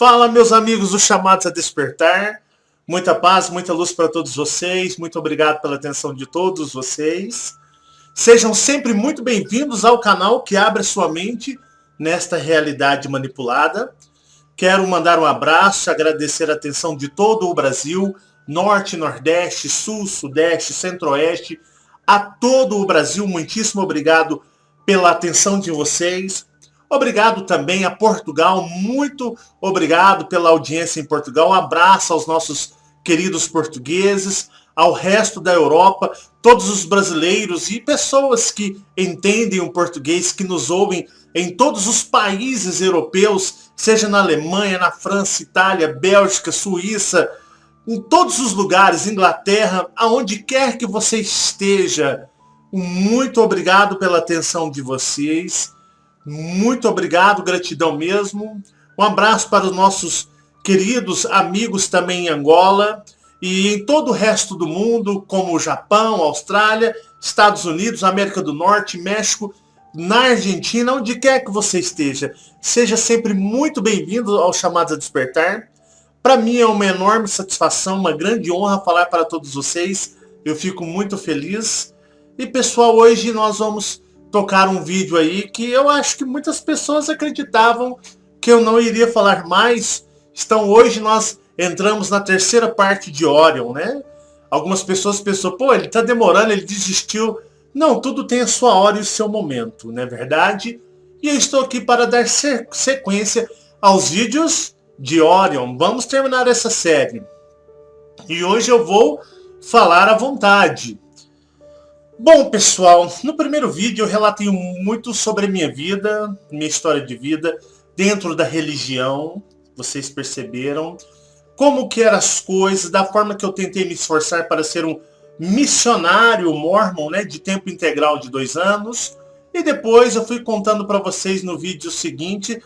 Fala, meus amigos dos Chamados a Despertar. Muita paz, muita luz para todos vocês. Muito obrigado pela atenção de todos vocês. Sejam sempre muito bem-vindos ao canal que abre a sua mente nesta realidade manipulada. Quero mandar um abraço, agradecer a atenção de todo o Brasil, Norte, Nordeste, Sul, Sudeste, Centro-Oeste, a todo o Brasil. Muitíssimo obrigado pela atenção de vocês. Obrigado também a Portugal, muito obrigado pela audiência em Portugal. Um abraço aos nossos queridos portugueses, ao resto da Europa, todos os brasileiros e pessoas que entendem o português, que nos ouvem em todos os países europeus, seja na Alemanha, na França, Itália, Bélgica, Suíça, em todos os lugares, Inglaterra, aonde quer que você esteja. Muito obrigado pela atenção de vocês. Muito obrigado, gratidão mesmo. Um abraço para os nossos queridos amigos também em Angola e em todo o resto do mundo, como o Japão, Austrália, Estados Unidos, América do Norte, México, na Argentina, onde quer que você esteja. Seja sempre muito bem-vindo ao Chamados a Despertar. Para mim é uma enorme satisfação, uma grande honra falar para todos vocês. Eu fico muito feliz. E pessoal, hoje nós vamos tocar um vídeo aí que eu acho que muitas pessoas acreditavam que eu não iria falar mais. Então hoje nós entramos na terceira parte de Orion, né? Algumas pessoas pensam, pô, ele tá demorando, ele desistiu. Não, tudo tem a sua hora e o seu momento, não é verdade? E eu estou aqui para dar sequência aos vídeos de Orion. Vamos terminar essa série. E hoje eu vou falar à vontade. Bom, pessoal, no primeiro vídeo eu relatei muito sobre a minha vida, minha história de vida, dentro da religião, vocês perceberam, como que eram as coisas, da forma que eu tentei me esforçar para ser um missionário mormon, né, de tempo integral de 2 anos, e depois eu fui contando para vocês no vídeo seguinte,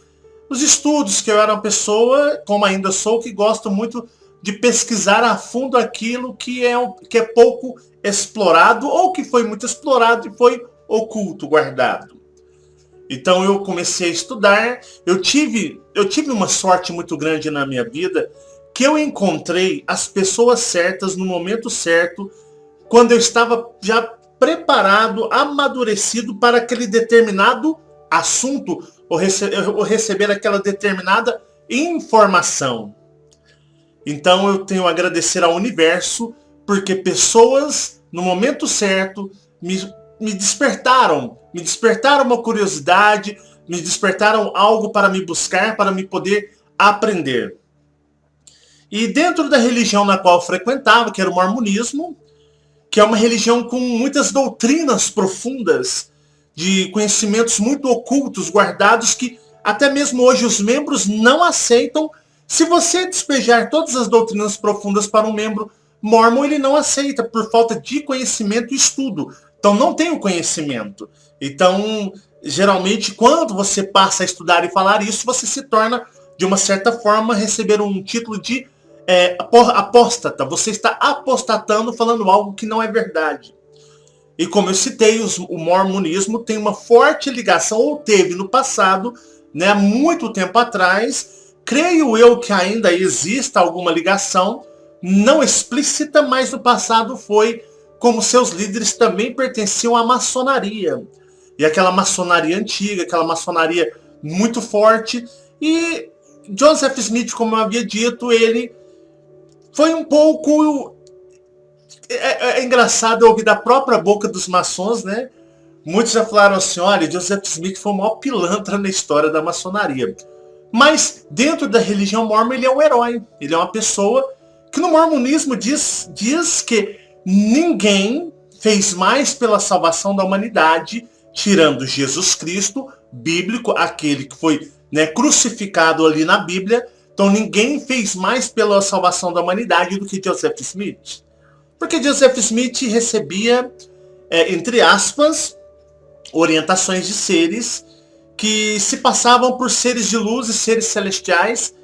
os estudos, que eu era uma pessoa, como ainda sou, que gosto muito de pesquisar a fundo aquilo que é pouco explorado ou que foi muito explorado e foi oculto, guardado. Então eu comecei a estudar, eu tive uma sorte muito grande na minha vida, que eu encontrei as pessoas certas no momento certo, quando eu estava já preparado, amadurecido para aquele determinado assunto, ou receber aquela determinada informação. Então eu tenho a agradecer ao universo, porque pessoas, no momento certo, me despertaram uma curiosidade, me despertaram algo para me buscar, para me poder aprender. E dentro da religião na qual eu frequentava, que era o mormonismo, que é uma religião com muitas doutrinas profundas, de conhecimentos muito ocultos, guardados, que até mesmo hoje os membros não aceitam. Se você despejar todas as doutrinas profundas para um membro mormon, ele não aceita, por falta de conhecimento e estudo. Então não tem o conhecimento. Então, geralmente, quando você passa a estudar e falar isso, você se torna, de uma certa forma, receber um título de apóstata. Você está apostatando, falando algo que não é verdade. E como eu citei, o mormonismo tem uma forte ligação, ou teve no passado, né, há muito tempo atrás. Creio eu que ainda exista alguma ligação, não explícita, mas no passado foi, como seus líderes também pertenciam à maçonaria. E aquela maçonaria antiga, aquela maçonaria muito forte. E Joseph Smith, como eu havia dito, ele foi um pouco... É engraçado ouvir da própria boca dos maçons, né? Muitos já falaram assim, olha, Joseph Smith foi o maior pilantra na história da maçonaria. Mas dentro da religião mormon ele é um herói. Ele é uma pessoa que no mormonismo diz que ninguém fez mais pela salvação da humanidade, tirando Jesus Cristo, bíblico, aquele que foi, né, crucificado ali na Bíblia. Então ninguém fez mais pela salvação da humanidade do que Joseph Smith. Porque Joseph Smith recebia, entre aspas, orientações de seres que se passavam por seres de luz e seres celestiais,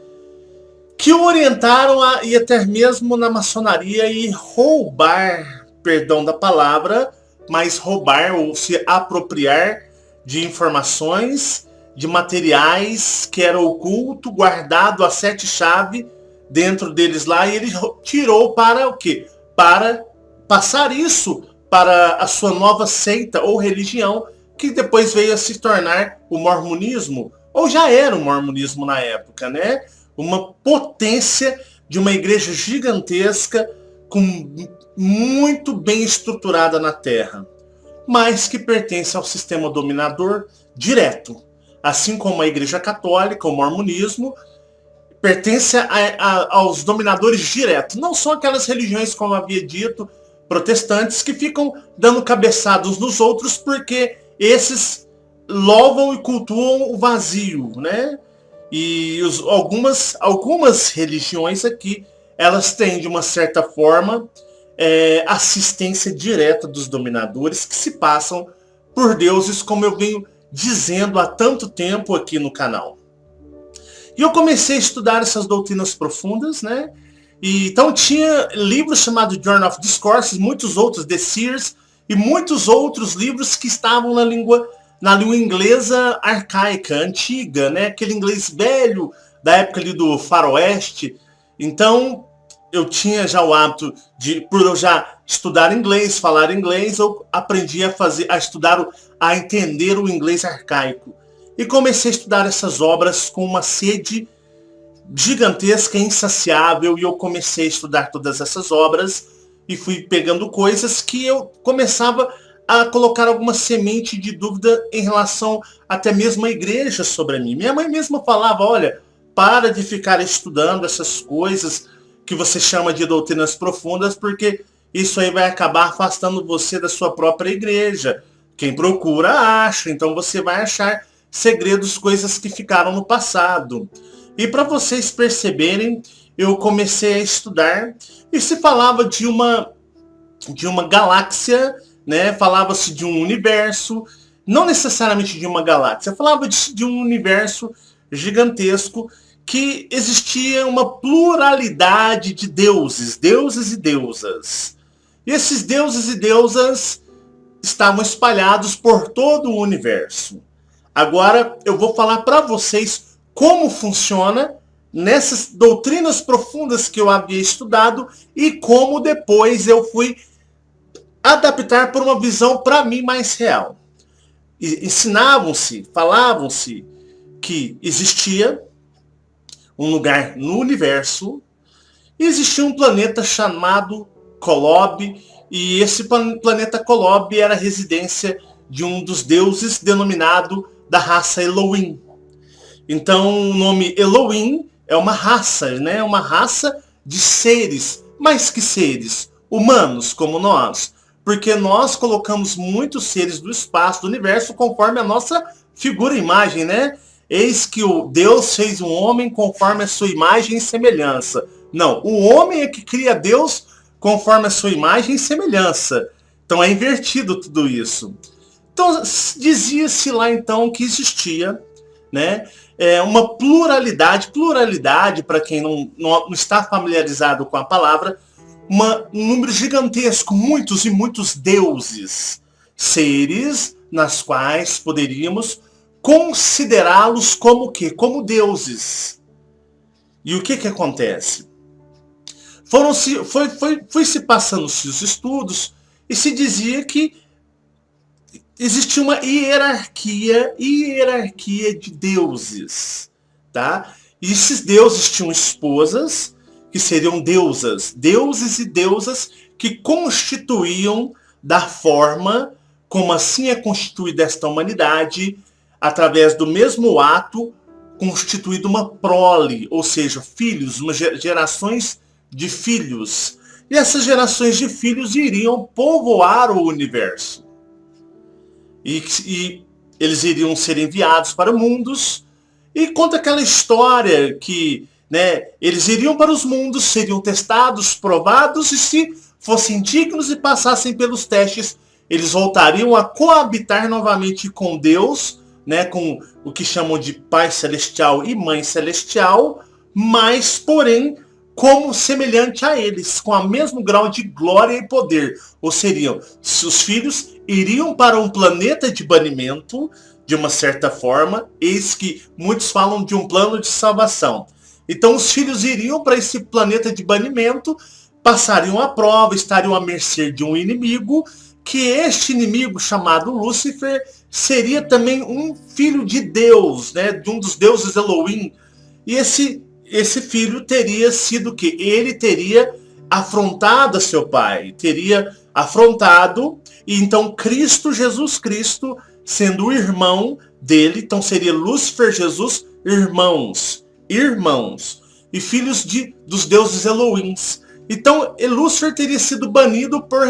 que o orientaram a ir até mesmo na maçonaria e roubar, perdão da palavra, mas roubar ou se apropriar de informações, de materiais que era oculto, guardado a 7 chaves dentro deles lá, e ele tirou para o quê? Para passar isso para a sua nova seita ou religião, que depois veio a se tornar o mormonismo, ou já era o mormonismo na época, né? Uma potência de uma igreja gigantesca, muito bem estruturada na Terra, mas que pertence ao sistema dominador direto. Assim como a Igreja Católica, o mormonismo, pertence aos dominadores diretos. Não são aquelas religiões, como havia dito, protestantes, que ficam dando cabeçadas nos outros porque esses louvam e cultuam o vazio, né? E algumas religiões aqui, elas têm, de uma certa forma, assistência direta dos dominadores que se passam por deuses, como eu venho dizendo há tanto tempo aqui no canal. E eu comecei a estudar essas doutrinas profundas, né? E, então tinha livros chamados Journal of Discourses, muitos outros, The Seers, e muitos outros livros que estavam na língua inglesa arcaica, antiga, né? Aquele inglês velho, da época ali do faroeste. Então, eu tinha já o hábito por eu já estudar inglês, falar inglês, eu aprendi a entender o inglês arcaico. E comecei a estudar essas obras com uma sede gigantesca, insaciável, e eu comecei a estudar todas essas obras e fui pegando coisas que eu começava a colocar alguma semente de dúvida em relação até mesmo à igreja sobre mim. Minha mãe mesma falava, olha, para de ficar estudando essas coisas que você chama de doutrinas profundas, porque isso aí vai acabar afastando você da sua própria igreja. Quem procura, acha. Então você vai achar segredos, coisas que ficaram no passado. E para vocês perceberem, eu comecei a estudar e se falava de uma galáxia, né? Falava-se de um universo, não necessariamente de uma galáxia, falava de um universo gigantesco que existia uma pluralidade de deuses e deusas. E esses deuses e deusas estavam espalhados por todo o universo. Agora eu vou falar para vocês como funciona nessas doutrinas profundas que eu havia estudado e como depois eu fui adaptar por uma visão para mim mais real. Falavam-se que existia um lugar no universo e existia um planeta chamado Kolob, e esse planeta Kolob era a residência de um dos deuses denominado da raça Elohim. Então o nome Elohim é uma raça, né? Uma raça de seres, mais que seres, humanos como nós. Porque nós colocamos muitos seres do espaço, do universo, conforme a nossa figura e imagem, né? Eis que o Deus fez um homem conforme a sua imagem e semelhança. Não, o homem é que cria Deus conforme a sua imagem e semelhança. Então é invertido tudo isso. Então dizia-se lá então que existia, né, uma pluralidade para quem não está familiarizado com a palavra, um número gigantesco, muitos e muitos deuses, seres nas quais poderíamos considerá-los como o quê? Como deuses. E o que acontece? Foi se passando-se os estudos e se dizia que existia uma hierarquia de deuses, tá? E esses deuses tinham esposas, que seriam deusas, deuses e deusas que constituíam da forma como assim é constituída esta humanidade, através do mesmo ato, constituído uma prole, ou seja, filhos, gerações de filhos. E essas gerações de filhos iriam povoar o universo. E eles iriam ser enviados para mundos, e conta aquela história que, né, eles iriam para os mundos, seriam testados, provados, e se fossem dignos e passassem pelos testes, eles voltariam a coabitar novamente com Deus, né, com o que chamam de Pai Celestial e Mãe Celestial, mas, porém, como semelhante a eles, com o mesmo grau de glória e poder. Ou seriam, se os filhos iriam para um planeta de banimento, de uma certa forma, eis que muitos falam de um plano de salvação. Então os filhos iriam para esse planeta de banimento, passariam a prova, estariam à mercê de um inimigo, que este inimigo chamado Lúcifer seria também um filho de Deus, né, de um dos deuses Elohim. E esse filho teria sido que ele teria afrontado a seu pai, teria afrontado, e então Cristo, Jesus Cristo, sendo o irmão dele, então seria Lúcifer, Jesus, irmãos, e filhos dos deuses Elohims. Então Lúcifer teria sido banido por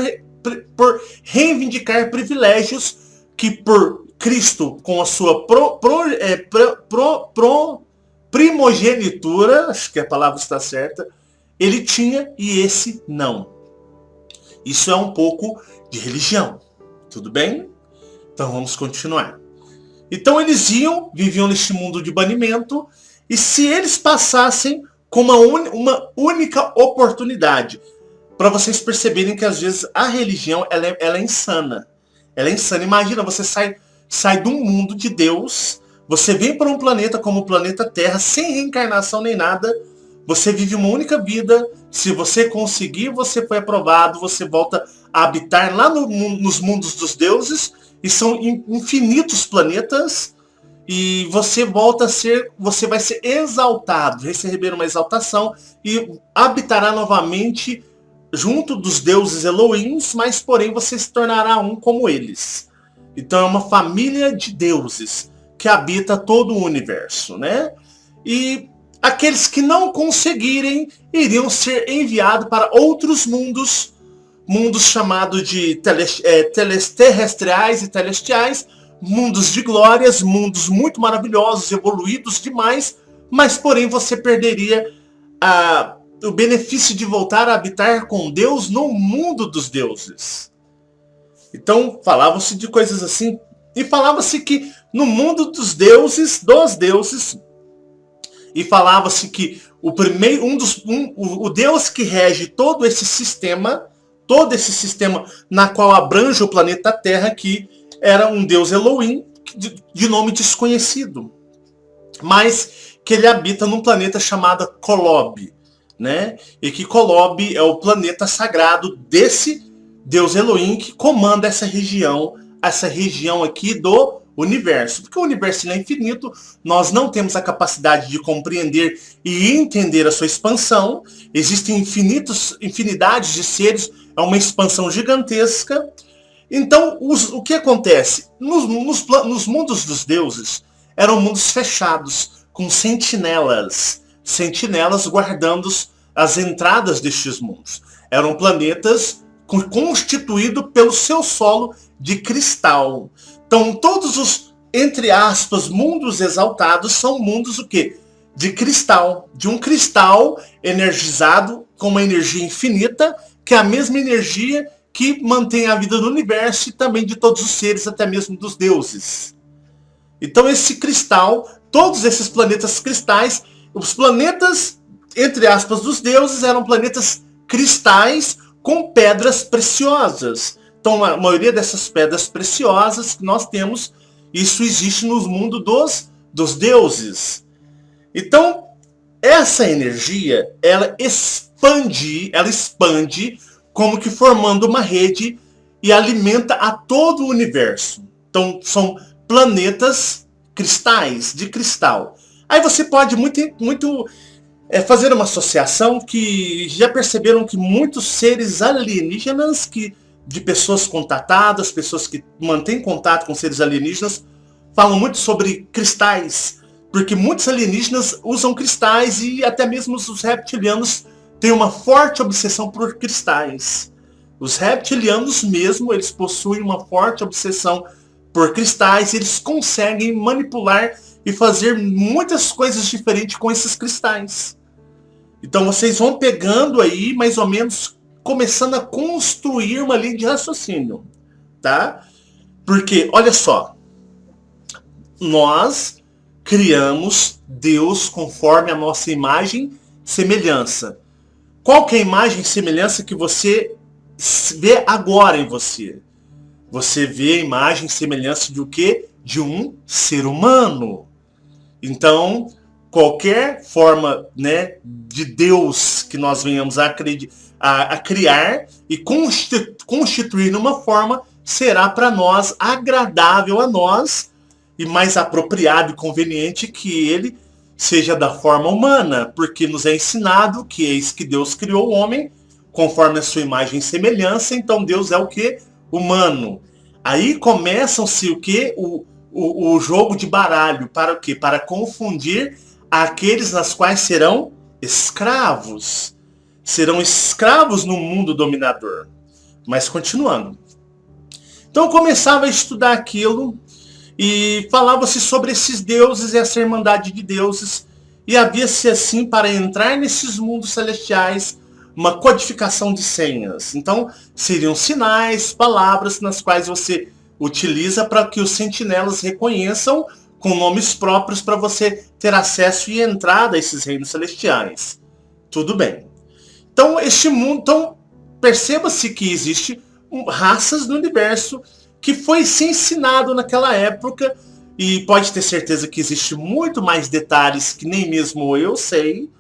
reivindicar privilégios que por Cristo, com a sua primogenitura, acho que a palavra está certa, ele tinha e esse não. Isso é um pouco de religião. Tudo bem? Então vamos continuar. Então eles viviam neste mundo de banimento, e se eles passassem com uma única oportunidade, para vocês perceberem que às vezes a religião ela é insana. Ela é insana. Imagina, você sai de um mundo de Deus, você vem para um planeta como o planeta Terra, sem reencarnação nem nada, você vive uma única vida, se você conseguir, você foi aprovado, você volta a habitar lá nos mundos dos deuses, e são infinitos planetas, e você você vai ser exaltado, receber uma exaltação, e habitará novamente junto dos deuses Elohims, mas porém você se tornará um como eles. Então é uma família de deuses que habita todo o universo, né? E aqueles que não conseguirem iriam ser enviados para outros mundos chamados de terrestriais e celestiais, mundos de glórias, mundos muito maravilhosos, evoluídos demais, mas porém você perderia o benefício de voltar a habitar com Deus no mundo dos deuses. Então falava-se de coisas assim, e falava-se que no mundo dos deuses, e falava-se que o Deus que rege todo esse sistema na qual abrange o planeta Terra, que era um Deus Elohim, de nome desconhecido, mas que ele habita num planeta chamado Kolob, né? E que Kolob é o planeta sagrado desse Deus Elohim que comanda essa região aqui do universo. Porque o universo é infinito, nós não temos a capacidade de compreender e entender a sua expansão. Existem infinidades de seres, é uma expansão gigantesca. Então, o que acontece? Nos mundos dos deuses, eram mundos fechados, com sentinelas guardando as entradas destes mundos. Eram planetas constituídos pelo seu solo de cristal. Então, todos os, entre aspas, mundos exaltados são mundos o quê? De cristal. De um cristal energizado com uma energia infinita, que é a mesma energia que mantém a vida do universo e também de todos os seres, até mesmo dos deuses. Então esse cristal, todos esses planetas cristais, os planetas, entre aspas, dos deuses, eram planetas cristais com pedras preciosas. Então a maioria dessas pedras preciosas que nós temos, isso existe no mundo dos deuses. Então essa energia, ela expande como que formando uma rede e alimenta a todo o universo. Então são planetas cristais, de cristal. Aí você pode fazer uma associação que já perceberam que muitos seres alienígenas, de pessoas contatadas, pessoas que mantêm contato com seres alienígenas, falam muito sobre cristais, porque muitos alienígenas usam cristais e até mesmo os reptilianos têm uma forte obsessão por cristais. Os reptilianos mesmo, eles possuem uma forte obsessão por cristais, e eles conseguem manipular e fazer muitas coisas diferentes com esses cristais. Então vocês vão pegando aí, mais ou menos, começando a construir uma linha de raciocínio, tá? Porque, olha só, nós criamos Deus conforme a nossa imagem e semelhança. Qual que é a imagem e semelhança que você vê agora em você? Você vê a imagem e semelhança de o quê? de um ser humano. Então, qualquer forma, né, de Deus que nós venhamos a criar e constituir numa forma, será para nós agradável a nós e mais apropriado e conveniente que ele seja da forma humana, porque nos é ensinado que eis que Deus criou o homem conforme a sua imagem e semelhança, então Deus é o que? Humano. Aí começam-se o que? O jogo de baralho. Para o quê? Para confundir aqueles nas quais serão escravos. Serão escravos no mundo dominador. Mas continuando. Então eu começava a estudar aquilo e falava-se sobre esses deuses e essa irmandade de deuses. E havia-se assim, para entrar nesses mundos celestiais, uma codificação de senhas. Então, seriam sinais, palavras nas quais você utiliza para que os sentinelas reconheçam com nomes próprios para você ter acesso e entrada a esses reinos celestiais. Tudo bem. Então, este mundo, então, perceba-se que existe raças no universo que foi se ensinado naquela época e pode ter certeza que existe muito mais detalhes que nem mesmo eu sei,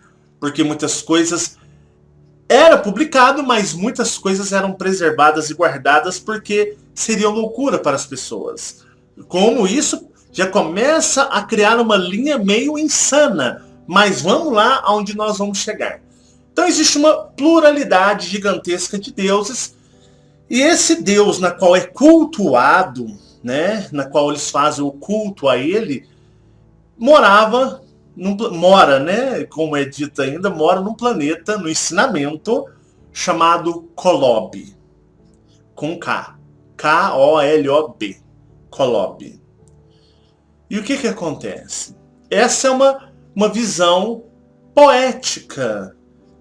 porque muitas coisas era publicado, mas muitas coisas eram preservadas e guardadas porque seriam loucura para as pessoas. Como isso já começa a criar uma linha meio insana. Mas vamos lá aonde nós vamos chegar. Então existe uma pluralidade gigantesca de deuses. E esse Deus na qual é cultuado, né, na qual eles fazem o culto a ele, mora, né, como é dito ainda, mora num planeta, no ensinamento, chamado Kolob. Com K. K-O-L-O-B. Kolob. E o que acontece? Essa é uma visão poética,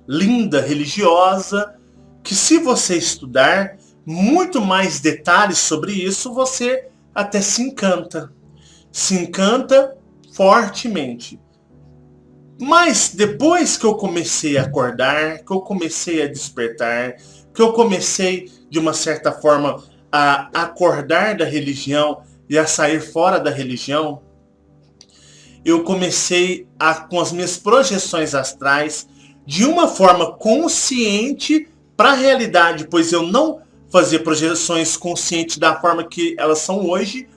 linda, religiosa, que se você estudar muito mais detalhes sobre isso, você até se encanta. Se encanta fortemente. Mas depois que eu comecei a acordar, que eu comecei a despertar, que eu comecei, de uma certa forma, a acordar da religião e a sair fora da religião, eu comecei com as minhas projeções astrais, de uma forma consciente para a realidade, pois eu não fazia projeções conscientes da forma que elas são hoje,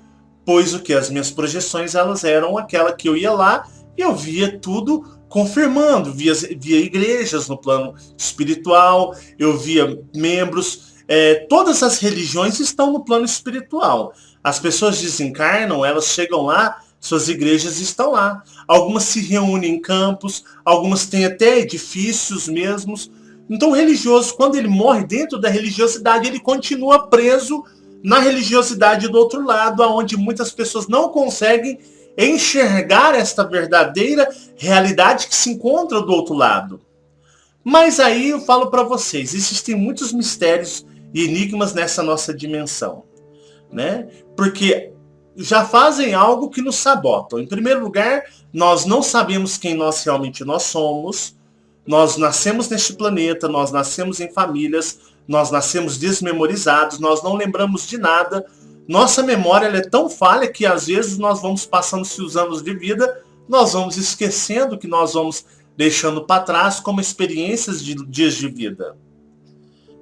pois o que? As minhas projeções, elas eram aquela que eu ia lá e eu via tudo confirmando, via igrejas no plano espiritual, eu via membros, todas as religiões estão no plano espiritual. As pessoas desencarnam, elas chegam lá, suas igrejas estão lá. Algumas se reúnem em campos, algumas têm até edifícios mesmos. Então o religioso, quando ele morre dentro da religiosidade, ele continua preso na religiosidade do outro lado, onde muitas pessoas não conseguem enxergar esta verdadeira realidade que se encontra do outro lado. Mas aí eu falo para vocês, existem muitos mistérios e enigmas nessa nossa dimensão, né? Porque já fazem algo que nos sabotam. Em primeiro lugar, nós não sabemos quem nós realmente somos. Nós nascemos neste planeta, nós nascemos em famílias, nós nascemos desmemorizados, nós não lembramos de nada. Nossa memória ela é tão falha que às vezes nós vamos passando-se os anos de vida, nós vamos esquecendo que nós vamos deixando para trás como experiências de dias de vida.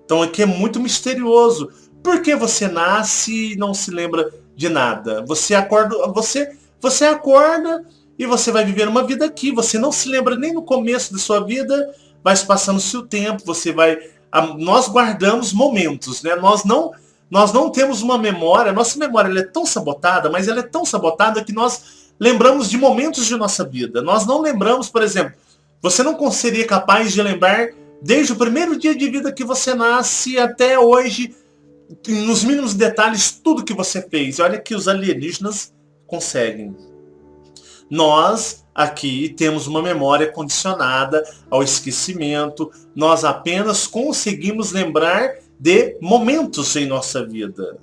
Então aqui é muito misterioso. Por que você nasce e não se lembra de nada? Você acorda e você vai viver uma vida aqui. Você não se lembra nem no começo da sua vida, vai se passando-se o tempo, nós guardamos momentos, né? Nós não temos uma memória, nossa memória ela é tão sabotada, mas ela é tão sabotada que nós lembramos de momentos de nossa vida. Nós não lembramos, por exemplo, você não seria capaz de lembrar desde o primeiro dia de vida que você nasce até hoje, nos mínimos detalhes, tudo que você fez. Olha que os alienígenas conseguem. Nós aqui temos uma memória condicionada ao esquecimento. Nós apenas conseguimos lembrar de momentos em nossa vida.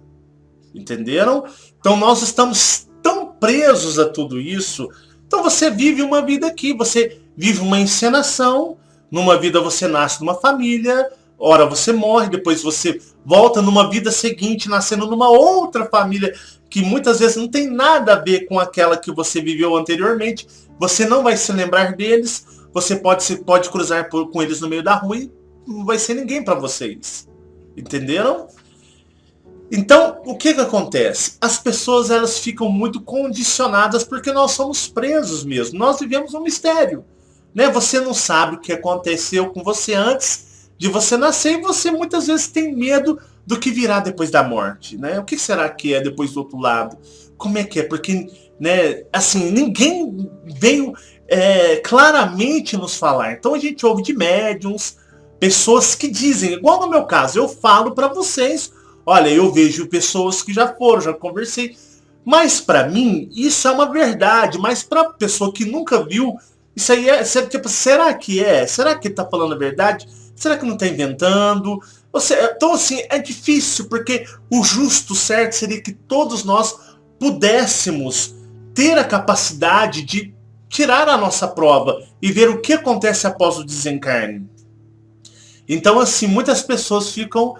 Entenderam? Então nós estamos tão presos a tudo isso. Então você vive uma vida aqui, você vive uma encenação. Numa vida você nasce numa família, hora você morre, depois você volta numa vida seguinte, nascendo numa outra família que muitas vezes não tem nada a ver com aquela que você viveu anteriormente. Você não vai se lembrar deles, você pode cruzar com eles no meio da rua e não vai ser ninguém para vocês. Entenderam? Então, o que acontece? As pessoas, elas ficam muito condicionadas porque nós somos presos mesmo. Nós vivemos um mistério, né? Você não sabe o que aconteceu com você antes de você nascer e você muitas vezes tem medo do que virá depois da morte, né? O que será que é depois do outro lado? Como é que é? Porque, né, assim, ninguém veio claramente nos falar. Então a gente ouve de médiums, pessoas que dizem, igual no meu caso, eu falo para vocês, olha, eu vejo pessoas que já foram, já conversei, mas para mim isso é uma verdade, mas para pessoa que nunca viu, isso aí tipo, será que é? Será que tá falando a verdade? Será que não tá inventando? Então assim, é difícil, porque o justo, certo, seria que todos nós pudéssemos ter a capacidade de tirar a nossa prova e ver o que acontece após o desencarne. Então, assim, muitas pessoas ficam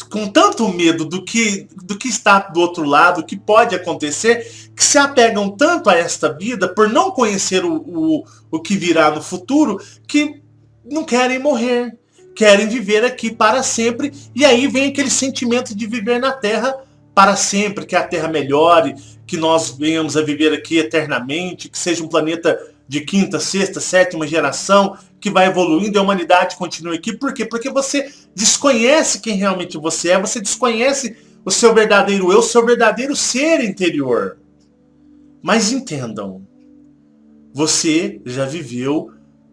com tanto medo do que está do outro lado, o que pode acontecer, que se apegam tanto a esta vida, por não conhecer o que virá no futuro, que não querem morrer, querem viver aqui para sempre, e aí vem aquele sentimento de viver na Terra para sempre, que a Terra melhore, que nós venhamos a viver aqui eternamente, que seja um planeta de quinta, sexta, sétima geração, que vai evoluindo e a humanidade continue aqui. Por quê? Porque você desconhece quem realmente você é, você desconhece o seu verdadeiro eu, o seu verdadeiro ser interior. Mas entendam, você já viveu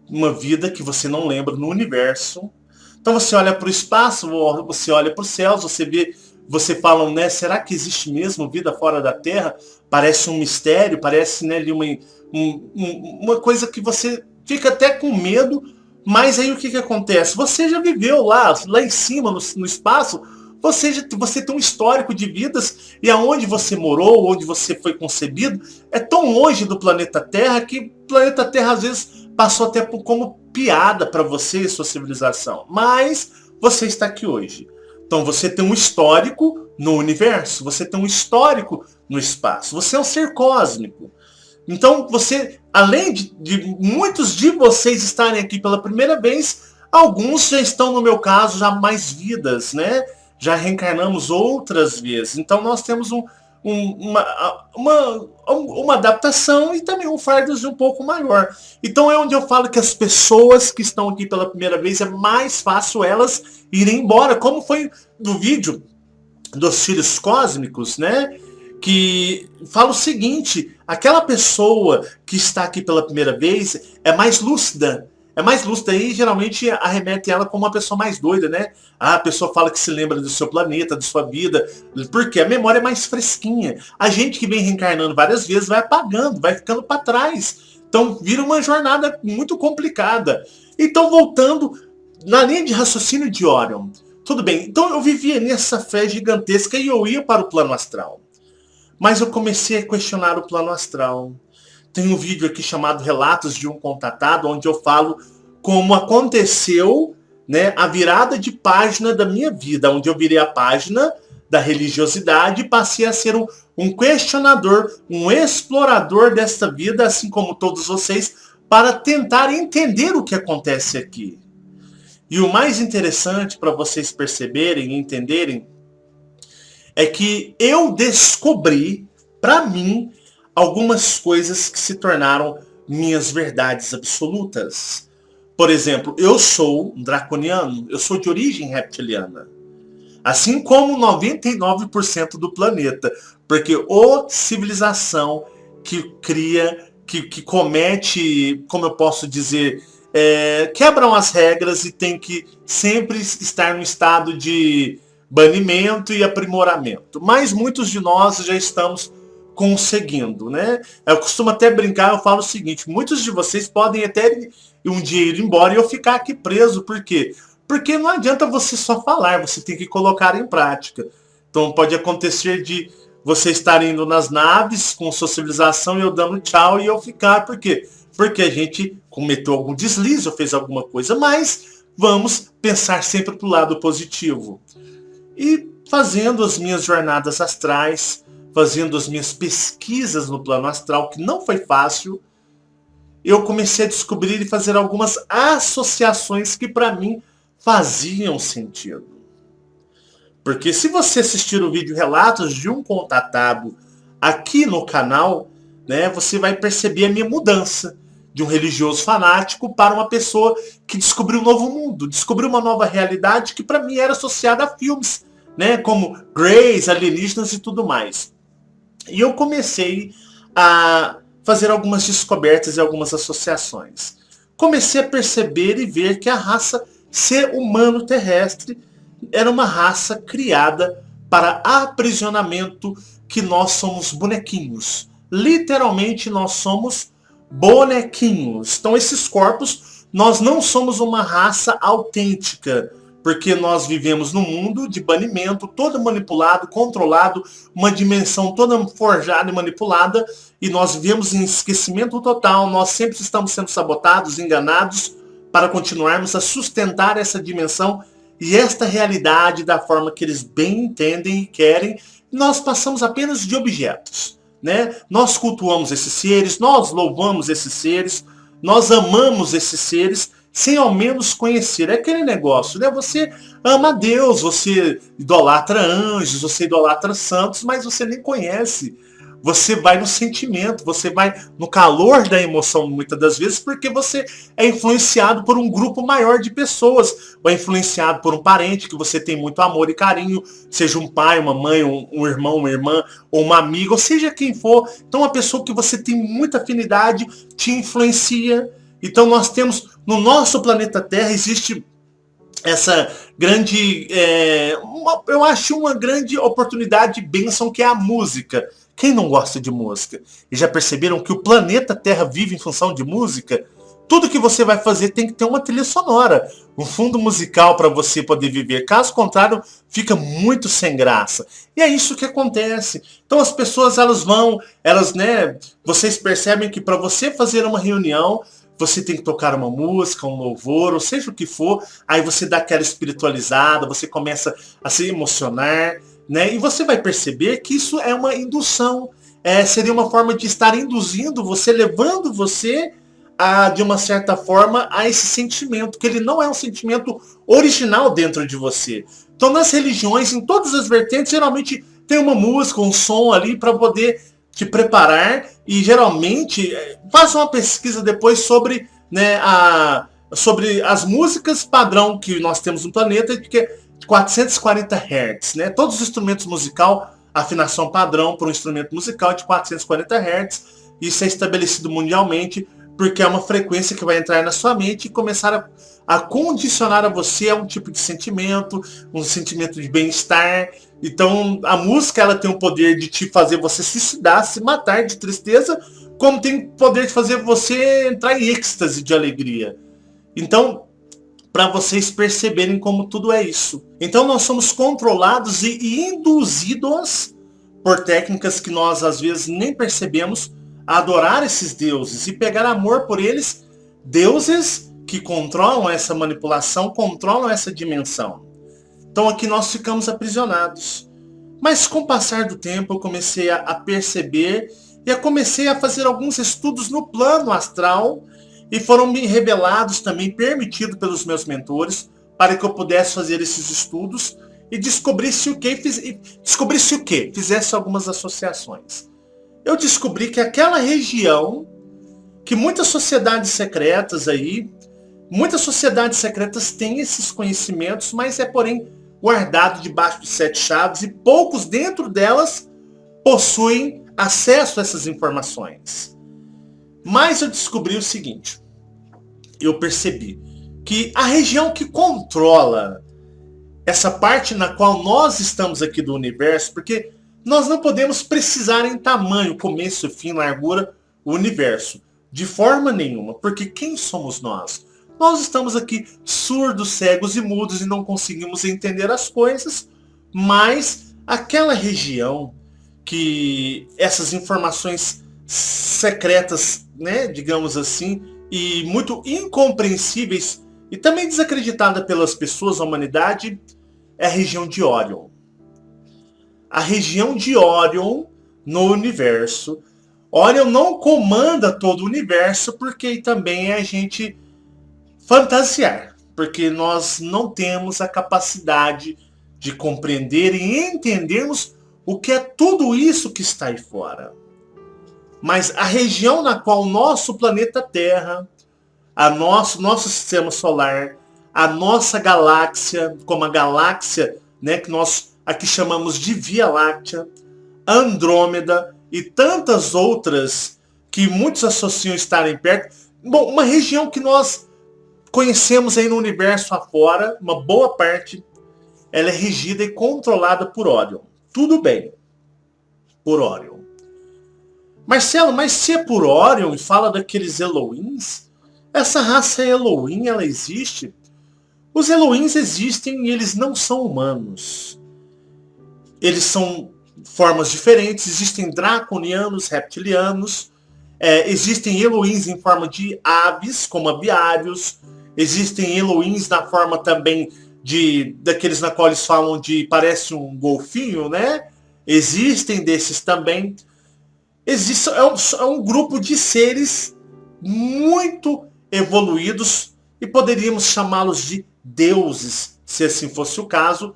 uma vida que você não lembra no universo. Então você olha para o espaço, você olha para os céus, você vê, você fala, né, será que existe mesmo vida fora da Terra? Parece um mistério, parece, né, ali uma coisa que você fica até com medo, mas aí o que acontece? Você já viveu lá em cima, no espaço, você tem um histórico de vidas, e aonde você morou, onde você foi concebido, é tão longe do planeta Terra que o planeta Terra às vezes passou até como piada para você e sua civilização. Mas você está aqui hoje. Então você tem um histórico no universo, você tem um histórico no espaço, você é um ser cósmico. Então você, além de muitos de vocês estarem aqui pela primeira vez, alguns já estão, no meu caso, já mais vidas, né? Já reencarnamos outras vezes. Então nós temos uma adaptação e também um fardo um pouco maior. Então é onde eu falo que as pessoas que estão aqui pela primeira vez, é mais fácil elas irem embora, como foi no vídeo dos filhos cósmicos, né? Que fala o seguinte, aquela pessoa que está aqui pela primeira vez é mais lúcida. É mais lúcida e geralmente arremete ela como uma pessoa mais doida, né? A pessoa fala que se lembra do seu planeta, da sua vida, porque a memória é mais fresquinha. A gente que vem reencarnando várias vezes vai apagando, vai ficando para trás. Então vira uma jornada muito complicada. Então voltando na linha de raciocínio de Orion. Tudo bem, então eu vivia nessa fé gigantesca e eu ia para o plano astral. Mas eu comecei a questionar o plano astral. Tem um vídeo aqui chamado Relatos de um Contatado, onde eu falo como aconteceu, né, a virada de página da minha vida, onde eu virei a página da religiosidade e passei a ser um questionador, um explorador desta vida, assim como todos vocês, para tentar entender o que acontece aqui. E o mais interessante para vocês perceberem e entenderem é que eu descobri, para mim, algumas coisas que se tornaram minhas verdades absolutas. Por exemplo, eu sou um draconiano, eu sou de origem reptiliana. Assim como 99% do planeta. Porque a civilização que cria, que comete, como eu posso dizer, quebram as regras e tem que sempre estar no estado de banimento e aprimoramento. Mas muitos de nós já estamos conseguindo, né? Eu costumo até brincar, eu falo o seguinte, muitos de vocês podem até um dia ir embora e eu ficar aqui preso. Por quê? Porque não adianta você só falar, você tem que colocar em prática. Então pode acontecer de você estar indo nas naves com sua civilização e eu dando tchau e eu ficar. Por quê? Porque a gente cometeu algum deslize ou fez alguma coisa, mas vamos pensar sempre para o lado positivo. E fazendo as minhas jornadas astrais, fazendo as minhas pesquisas no plano astral, que não foi fácil, eu comecei a descobrir e fazer algumas associações que para mim faziam sentido. Porque se você assistir o vídeo Relatos de um Contatado aqui no canal, né, você vai perceber a minha mudança de um religioso fanático para uma pessoa que descobriu um novo mundo, descobriu uma nova realidade que para mim era associada a filmes, né, como Greys, alienígenas e tudo mais. E eu comecei a fazer algumas descobertas e algumas associações. Comecei a perceber e ver que a raça ser humano terrestre era uma raça criada para aprisionamento, que nós somos bonequinhos. Literalmente nós somos bonequinhos. Então esses corpos, nós não somos uma raça autêntica, porque nós vivemos num mundo de banimento, todo manipulado, controlado, uma dimensão toda forjada e manipulada, e nós vivemos em esquecimento total, nós sempre estamos sendo sabotados, enganados, para continuarmos a sustentar essa dimensão e esta realidade da forma que eles bem entendem e querem. Nós passamos apenas de objetos, né? Nós cultuamos esses seres, nós louvamos esses seres, nós amamos esses seres, sem ao menos conhecer. É aquele negócio, né? Você ama Deus, você idolatra anjos, você idolatra santos, mas você nem conhece. Você vai no sentimento, você vai no calor da emoção muitas das vezes, porque você é influenciado por um grupo maior de pessoas, ou é influenciado por um parente que você tem muito amor e carinho, seja um pai, uma mãe, um irmão, uma irmã, ou uma amiga, ou seja quem for. Então uma pessoa que você tem muita afinidade te influencia. Então nós temos, no nosso planeta Terra, existe essa grande, eu acho uma grande oportunidade de bênção, que é a música. Quem não gosta de música? E já perceberam que o planeta Terra vive em função de música? Tudo que você vai fazer tem que ter uma trilha sonora, um fundo musical para você poder viver. Caso contrário, fica muito sem graça. E é isso que acontece. Então as pessoas, né, vocês percebem que para você fazer uma reunião, você tem que tocar uma música, um louvor, ou seja o que for, aí você dá aquela espiritualizada, você começa a se emocionar, né? E você vai perceber que isso é uma indução, seria uma forma de estar induzindo você, levando você de uma certa forma, a esse sentimento, que ele não é um sentimento original dentro de você. Então nas religiões, em todas as vertentes, geralmente tem uma música, um som ali para poder te preparar, e geralmente faça uma pesquisa depois sobre, né, sobre as músicas padrão que nós temos no planeta, que é 440 Hz, né? Todos os instrumentos musicais, a afinação padrão para um instrumento musical é de 440 Hz. Isso é estabelecido mundialmente, porque é uma frequência que vai entrar na sua mente e começar a condicionar a você a um tipo de sentimento, um sentimento de bem-estar. Então a música, ela tem o poder de te fazer você se suicidar, se matar de tristeza, como tem o poder de fazer você entrar em êxtase de alegria. Então, para vocês perceberem como tudo é isso. Então nós somos controlados e induzidos por técnicas que nós às vezes nem percebemos, a adorar esses deuses e pegar amor por eles, deuses que controlam essa manipulação, controlam essa dimensão. Então aqui nós ficamos aprisionados. Mas com o passar do tempo eu comecei a perceber e comecei a fazer alguns estudos no plano astral, e foram me revelados também, permitido pelos meus mentores, para que eu pudesse fazer esses estudos e descobrisse o que? Fizesse algumas associações. Eu descobri que aquela região, que muitas sociedades secretas têm esses conhecimentos, mas porém guardado debaixo de 7 chaves, e poucos dentro delas possuem acesso a essas informações. Mas eu descobri o seguinte, eu percebi que a região que controla essa parte na qual nós estamos aqui do universo, porque nós não podemos precisar em tamanho, começo, fim, largura, o universo, de forma nenhuma, porque quem somos nós? Nós estamos aqui surdos, cegos e mudos e não conseguimos entender as coisas, mas aquela região que essas informações secretas, né, digamos assim, e muito incompreensíveis e também desacreditada pelas pessoas, a humanidade, é a região de Órion. A região de Órion no universo. Órion não comanda todo o universo, porque também é a gente fantasiar, porque nós não temos a capacidade de compreender e entendermos o que é tudo isso que está aí fora. Mas a região na qual o nosso planeta Terra, nosso sistema solar, a nossa galáxia, como a galáxia, né, que nós aqui chamamos de Via Láctea, Andrômeda e tantas outras que muitos associam estarem perto. Bom, uma região que nós conhecemos aí no universo afora, uma boa parte, ela é regida e controlada por Órion. Tudo bem, por Órion. Marcelo, mas se é por Órion e fala daqueles Elohims, essa raça Elohim, ela existe? Os Elohims existem e eles não são humanos. Eles são formas diferentes, existem draconianos, reptilianos, existem Elohims em forma de aves, como aviários, existem Elohims na forma também daqueles na qual eles falam de, parece um golfinho, né? Existem desses também. É um grupo de seres muito evoluídos e poderíamos chamá-los de deuses, se assim fosse o caso,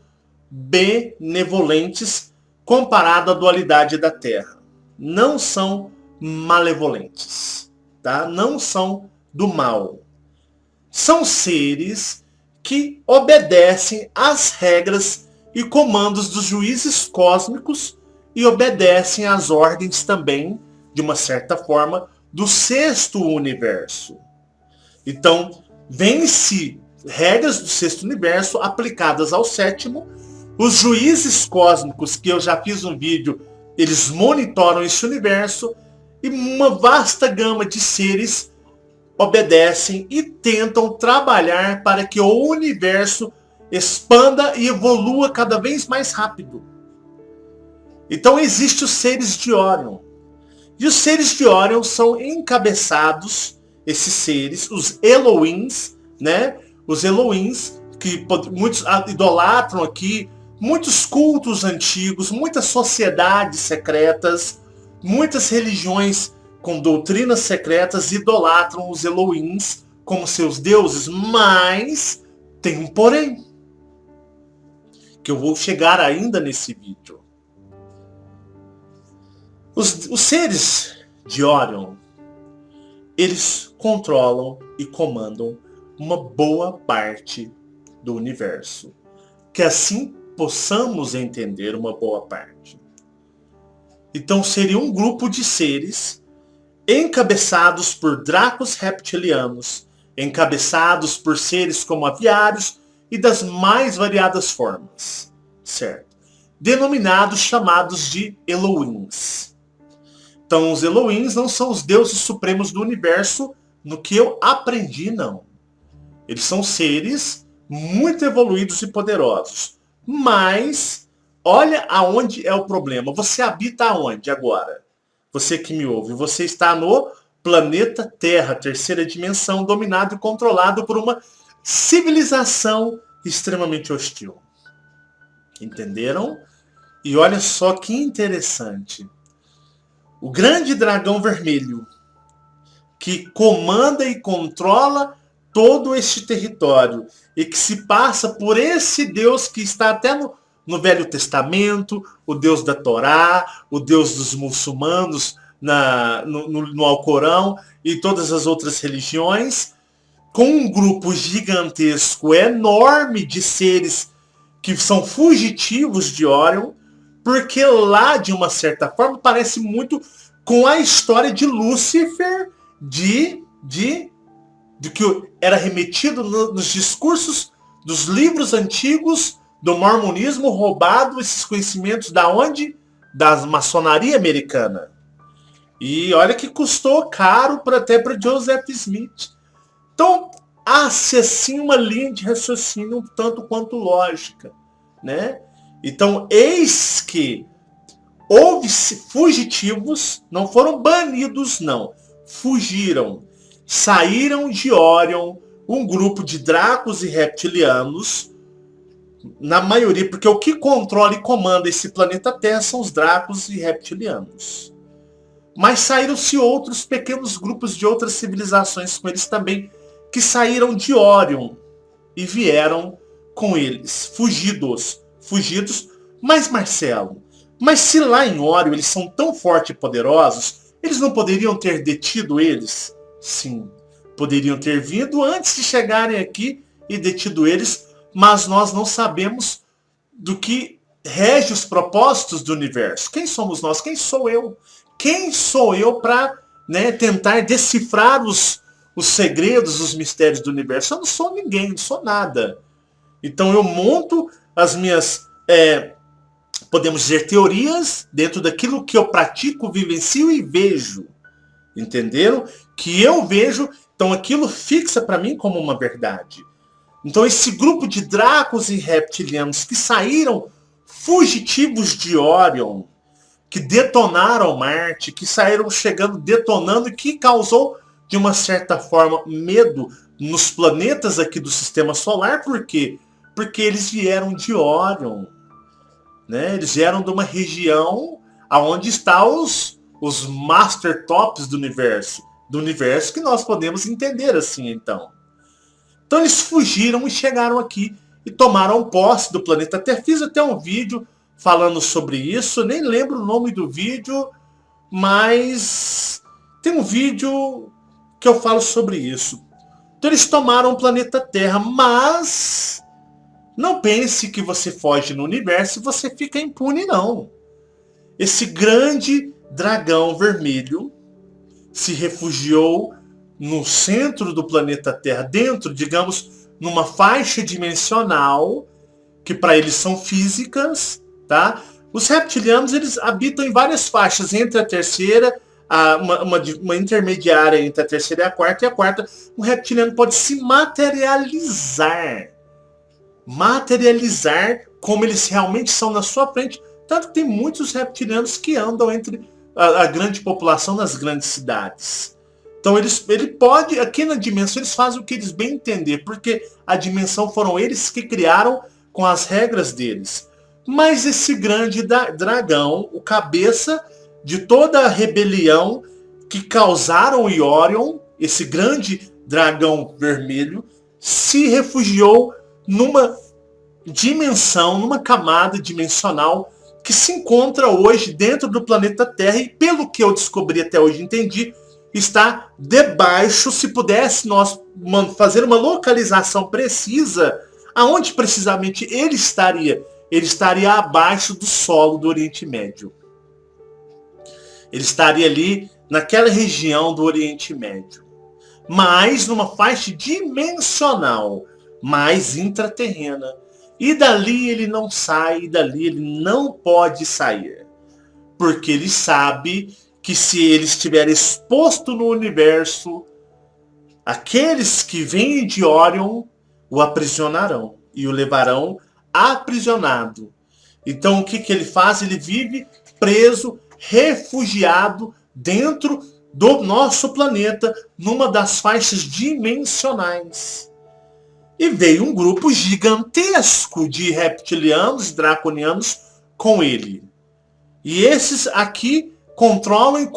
benevolentes comparado à dualidade da Terra. Não são malevolentes, tá? Não são do mal. São seres que obedecem às regras e comandos dos juízes cósmicos e obedecem às ordens também, de uma certa forma, do sexto universo. Então, vem-se regras do sexto universo aplicadas ao sétimo. Os juízes cósmicos, que eu já fiz um vídeo, eles monitoram esse universo, e uma vasta gama de seres obedecem e tentam trabalhar para que o universo expanda e evolua cada vez mais rápido. Então existem os seres de Órion. E os seres de Órion são encabeçados, esses seres, os Elohims, né? Os Elohims, que muitos idolatram aqui, muitos cultos antigos, muitas sociedades secretas, muitas religiões com doutrinas secretas idolatram os Elohims como seus deuses, mas tem um porém, que eu vou chegar ainda nesse vídeo. Os seres de Órion, eles controlam e comandam uma boa parte do universo. Que assim possamos entender uma boa parte. Então seria um grupo de seres encabeçados por dracos reptilianos, encabeçados por seres como aviários e das mais variadas formas, certo? Denominados, chamados de Elohims. Então os Elohims não são os deuses supremos do universo, no que eu aprendi, não. Eles são seres muito evoluídos e poderosos. Mas, olha aonde é o problema. Você habita aonde agora? Você que me ouve. Você está no planeta Terra, terceira dimensão, dominado e controlado por uma civilização extremamente hostil. Entenderam? E olha só que interessante. O grande dragão vermelho, que comanda e controla todo este território, e que se passa por esse Deus que está até no Velho Testamento, o Deus da Torá, o Deus dos muçulmanos no Alcorão e todas as outras religiões, com um grupo gigantesco, enorme de seres que são fugitivos de Órion, porque lá, de uma certa forma, parece muito com a história de Lúcifer, de que era remetido nos discursos dos livros antigos do mormonismo, roubado esses conhecimentos da onde? Da maçonaria americana. E olha que custou caro até para Joseph Smith. Então, há-se assim uma linha de raciocínio um tanto quanto lógica, né? Então, eis que houve fugitivos, não foram banidos, não. Fugiram. Saíram de Órion, um grupo de dracos e reptilianos, na maioria, porque o que controla e comanda esse planeta Terra são os dracos e reptilianos. Mas saíram-se outros pequenos grupos de outras civilizações com eles também, que saíram de Orion e vieram com eles, fugidos. Mas Marcelo, mas se lá em Orion eles são tão fortes e poderosos, eles não poderiam ter detido eles? Sim, poderiam ter vindo antes de chegarem aqui e detido eles, mas nós não sabemos do que rege os propósitos do universo. Quem somos nós? Quem sou eu? Quem sou eu para, né, tentar decifrar os segredos, os mistérios do universo? Eu não sou ninguém, não sou nada. Então eu monto as minhas, podemos dizer, teorias dentro daquilo que eu pratico, vivencio e vejo. Entenderam? Que eu vejo, então aquilo fixa para mim como uma verdade. Então esse grupo de dracos e reptilianos que saíram fugitivos de Orion, que detonaram Marte, que saíram chegando, detonando, e que causou, de uma certa forma, medo nos planetas aqui do Sistema Solar. Por quê? Porque eles vieram de Orion. Né? Eles vieram de uma região onde estão os Master Tops do universo que nós podemos entender assim, então. Então eles fugiram e chegaram aqui e tomaram posse do planeta Terra. Fiz até um vídeo falando sobre isso, nem lembro o nome do vídeo, mas tem um vídeo que eu falo sobre isso. Então eles tomaram o planeta Terra, mas não pense que você foge no universo e você fica impune, não. Esse grande dragão vermelho se refugiou no centro do planeta Terra, dentro, digamos, numa faixa dimensional, que para eles são físicas, tá? Os reptilianos, eles habitam em várias faixas, entre a terceira, uma intermediária entre a terceira e a quarta, um reptiliano pode se materializar como eles realmente são na sua frente. Tanto que tem muitos reptilianos que andam entre a grande população nas grandes cidades. Então ele pode, aqui na dimensão, eles fazem o que eles bem entender, porque a dimensão foram eles que criaram com as regras deles. Mas esse grande dragão, o cabeça de toda a rebelião que causaram em Orion, esse grande dragão vermelho, se refugiou numa dimensão, numa camada dimensional que se encontra hoje dentro do planeta Terra, e pelo que eu descobri até hoje, entendi, está debaixo. Se pudesse nós fazer uma localização precisa, aonde precisamente ele estaria? Ele estaria abaixo do solo do Oriente Médio. Ele estaria ali naquela região do Oriente Médio, mas numa faixa dimensional, mais intraterrena. E dali ele não sai, e dali ele não pode sair. Porque ele sabe que se ele estiver exposto no universo, aqueles que vêm de Orion o aprisionarão e o levarão aprisionado. Então o que ele faz? Ele vive preso, refugiado dentro do nosso planeta, numa das faixas dimensionais. E veio um grupo gigantesco de reptilianos e draconianos com ele. E esses aqui controlam,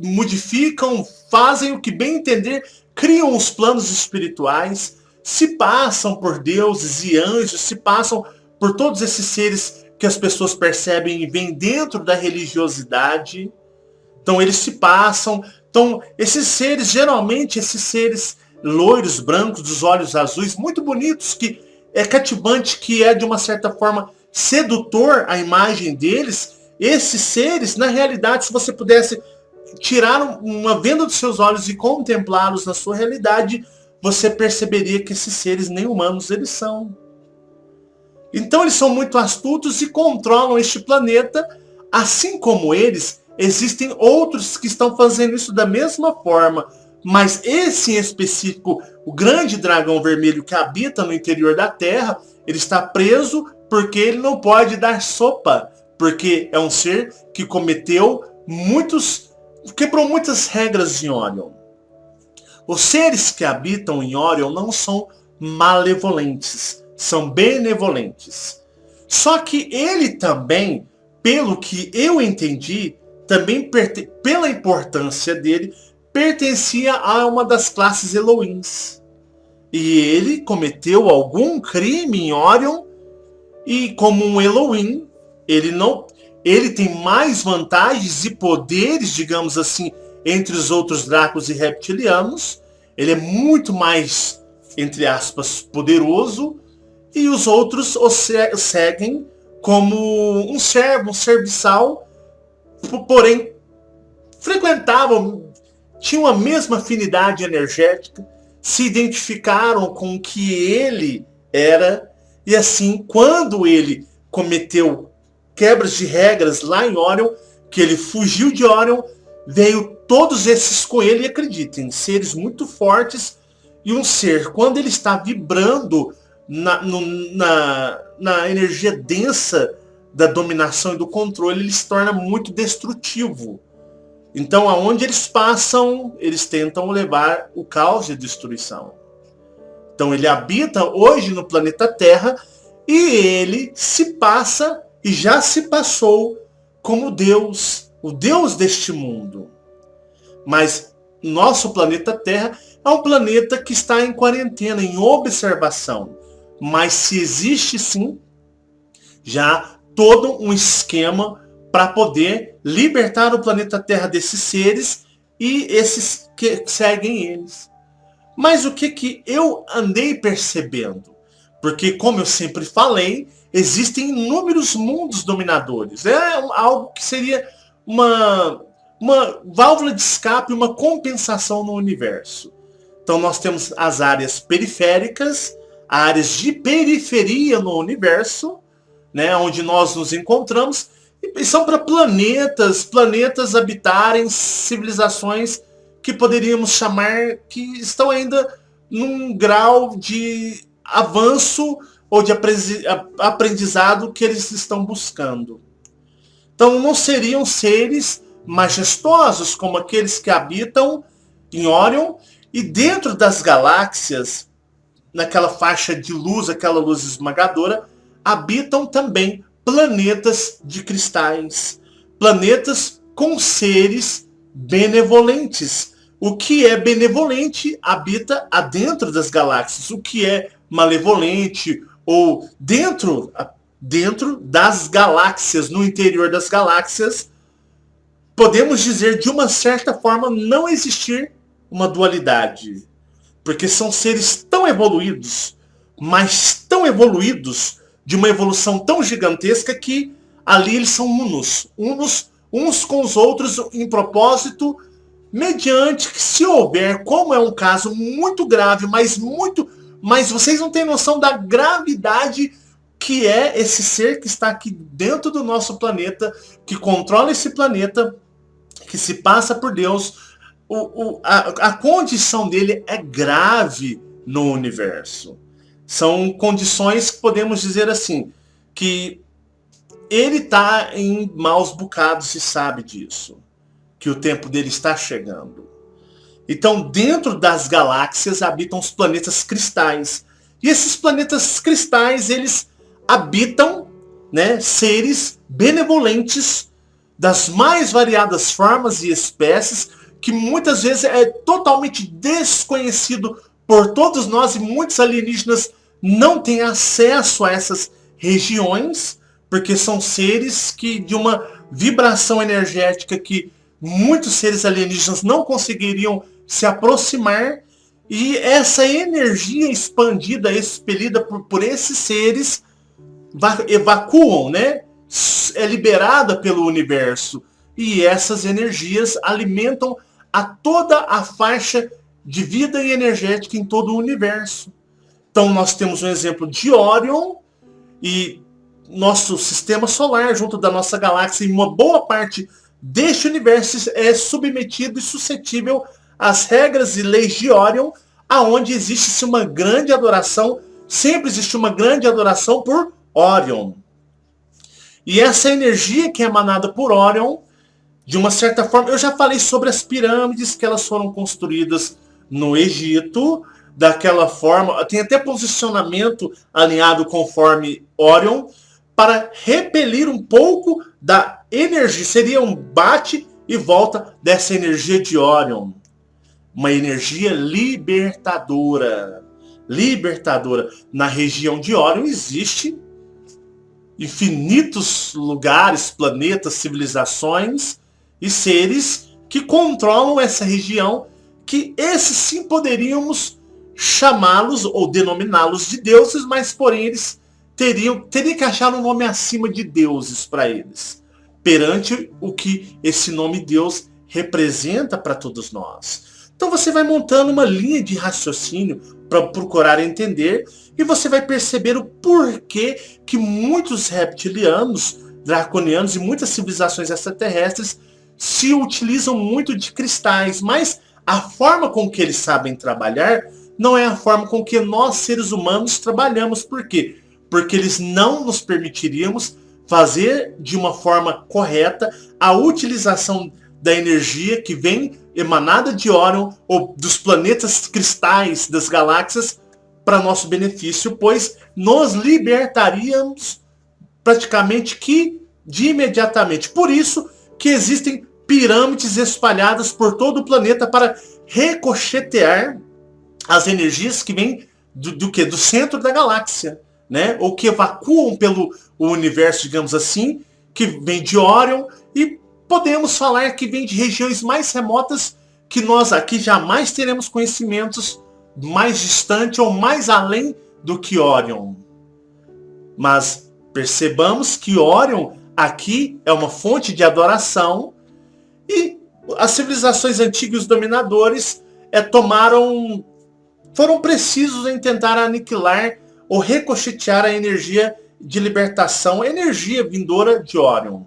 modificam, fazem o que bem entender, criam os planos espirituais, se passam por deuses e anjos, se passam por todos esses seres que as pessoas percebem e vêm dentro da religiosidade. Então eles se passam. Então esses seres, geralmente esses seres loiros, brancos, dos olhos azuis, muito bonitos, que é cativante, que é de uma certa forma sedutor a imagem deles. Esses seres, na realidade, se você pudesse tirar uma venda dos seus olhos e contemplá-los na sua realidade, você perceberia que esses seres nem humanos eles são. Então eles são muito astutos e controlam este planeta. Assim como eles, existem outros que estão fazendo isso da mesma forma. Mas esse em específico, o grande dragão vermelho que habita no interior da Terra, ele está preso porque ele não pode dar sopa. Porque é um ser que quebrou muitas regras de Orion. Os seres que habitam em Órion não são malevolentes, são benevolentes. Só que ele também, pelo que eu entendi, também pela importância dele, pertencia a uma das classes Elohims. E ele cometeu algum crime em Órion, e como um Elohim, ele tem mais vantagens e poderes, digamos assim, entre os outros Dráculos e reptilianos. Ele é muito mais, entre aspas, poderoso, e os outros o seguem como um servo, um serviçal, porém frequentavam, tinham a mesma afinidade energética, se identificaram com o que ele era, e assim, quando ele cometeu quebras de regras lá em Órion, que ele fugiu de Órion, veio todos esses com ele, e acreditem, seres muito fortes, e um ser, quando ele está vibrando na energia densa da dominação e do controle, ele se torna muito destrutivo. Então, aonde eles passam, eles tentam levar o caos e a destruição. Então, ele habita hoje no planeta Terra, e ele se passa e já se passou como Deus, o Deus deste mundo. Mas nosso planeta Terra é um planeta que está em quarentena, em observação. Mas se existe sim, já todo um esquema para poder libertar o planeta Terra desses seres e esses que seguem eles. Mas o que eu andei percebendo? Porque, como eu sempre falei, existem inúmeros mundos dominadores. É algo que seria uma válvula de escape, uma compensação no universo. Então nós temos as áreas periféricas, áreas de periferia no universo, né, onde nós nos encontramos, e são para planetas habitarem, civilizações que poderíamos chamar que estão ainda num grau de avanço ou de aprendizado que eles estão buscando. Então não seriam seres majestosos como aqueles que habitam em Órion, e dentro das galáxias, naquela faixa de luz, aquela luz esmagadora, habitam também planetas de cristais, planetas com seres benevolentes. O que é benevolente habita adentro das galáxias. O que é malevolente ou dentro das galáxias, no interior das galáxias, podemos dizer de uma certa forma não existir uma dualidade. Porque são seres tão evoluídos, mas tão evoluídos, de uma evolução tão gigantesca, que ali eles são unos uns com os outros em propósito, mediante que, se houver, como é um caso muito grave, mas vocês não têm noção da gravidade que é esse ser que está aqui dentro do nosso planeta, que controla esse planeta, que se passa por Deus. A condição dele é grave no universo. São condições que podemos dizer assim, que ele está em maus bocados e sabe disso, que o tempo dele está chegando. Então, dentro das galáxias habitam os planetas cristais. E esses planetas cristais, eles habitam, né, seres benevolentes das mais variadas formas e espécies, que muitas vezes é totalmente desconhecido por todos nós, e muitos alienígenas não têm acesso a essas regiões, porque são seres que de uma vibração energética que muitos seres alienígenas não conseguiriam se aproximar, e essa energia expandida, expelida por esses seres, evacuam, né? É liberada pelo universo, e essas energias alimentam a toda a faixa de vida e energética em todo o universo. Então nós temos um exemplo de Órion, e nosso sistema solar, junto da nossa galáxia, e uma boa parte deste universo é submetido e suscetível às regras e leis de Órion, aonde existe uma grande adoração, sempre existe uma grande adoração por Órion. E essa energia que é emanada por Órion, de uma certa forma, eu já falei sobre as pirâmides, que elas foram construídas no Egito, daquela forma, tem até posicionamento alinhado conforme Órion, para repelir um pouco da energia, seria um bate e volta dessa energia de Órion. Uma energia libertadora. Libertadora. Na região de Órion existe infinitos lugares, planetas, civilizações e seres que controlam essa região, que esses sim poderíamos chamá-los ou denominá-los de deuses, mas porém eles teria que achar um nome acima de deuses para eles, perante o que esse nome Deus representa para todos nós. Então você vai montando uma linha de raciocínio para procurar entender, e você vai perceber o porquê que muitos reptilianos, draconianos e muitas civilizações extraterrestres se utilizam muito de cristais, mas a forma com que eles sabem trabalhar não é a forma com que nós, seres humanos, trabalhamos. Por quê? Porque eles não nos permitiríamos fazer de uma forma correta a utilização da energia que vem emanada de Órion ou dos planetas cristais das galáxias para nosso benefício, pois nos libertaríamos praticamente que de imediatamente. Por isso que existem pirâmides espalhadas por todo o planeta para ricochetear as energias que vêm do centro da galáxia, né? Ou que evacuam pelo universo, digamos assim, que vem de Órion, e podemos falar que vem de regiões mais remotas que nós aqui jamais teremos conhecimentos mais distante ou mais além do que Órion. Mas percebamos que Órion aqui é uma fonte de adoração, e as civilizações antigas e os dominadores foram precisos em tentar aniquilar ou ricochetear a energia de libertação, a energia vindoura de Órion.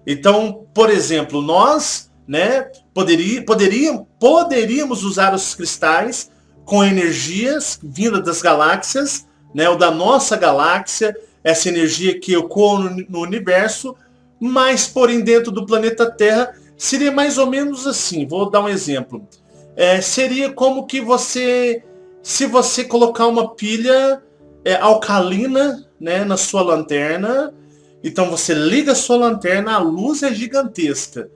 Então, por exemplo, nós, né, poderíamos usar os cristais com energias vindas das galáxias, né, ou da nossa galáxia, essa energia que ocorre no universo, mas, porém, dentro do planeta Terra, seria mais ou menos assim. Vou dar um exemplo. Seria como que se você colocar uma pilha alcalina, né, na sua lanterna, então você liga a sua lanterna, a luz é gigantesca.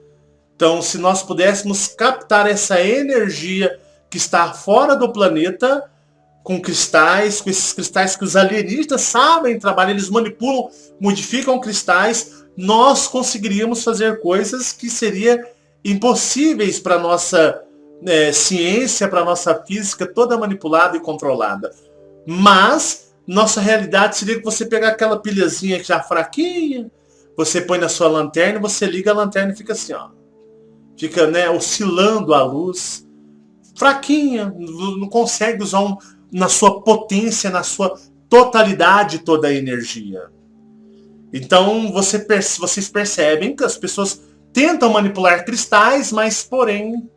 Então, se nós pudéssemos captar essa energia que está fora do planeta, com esses cristais que os alienígenas sabem trabalhar, eles manipulam, modificam cristais, nós conseguiríamos fazer coisas que seriam impossíveis para a nossa ciência, para a nossa física, toda manipulada e controlada. Mas nossa realidade seria que você pegar aquela pilhazinha que já fraquinha, você põe na sua lanterna, você liga a lanterna e fica assim, ó. Fica, né, oscilando a luz. Fraquinha, não consegue usar na sua potência, na sua totalidade, toda a energia. Então vocês percebem que as pessoas tentam manipular cristais, mas porém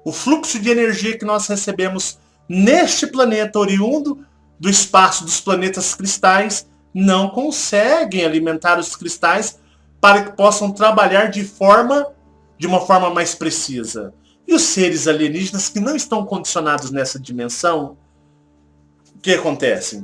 o fluxo de energia que nós recebemos neste planeta oriundo do espaço dos planetas cristais não conseguem alimentar os cristais para que possam trabalhar de uma forma mais precisa. E os seres alienígenas que não estão condicionados nessa dimensão, o que acontece?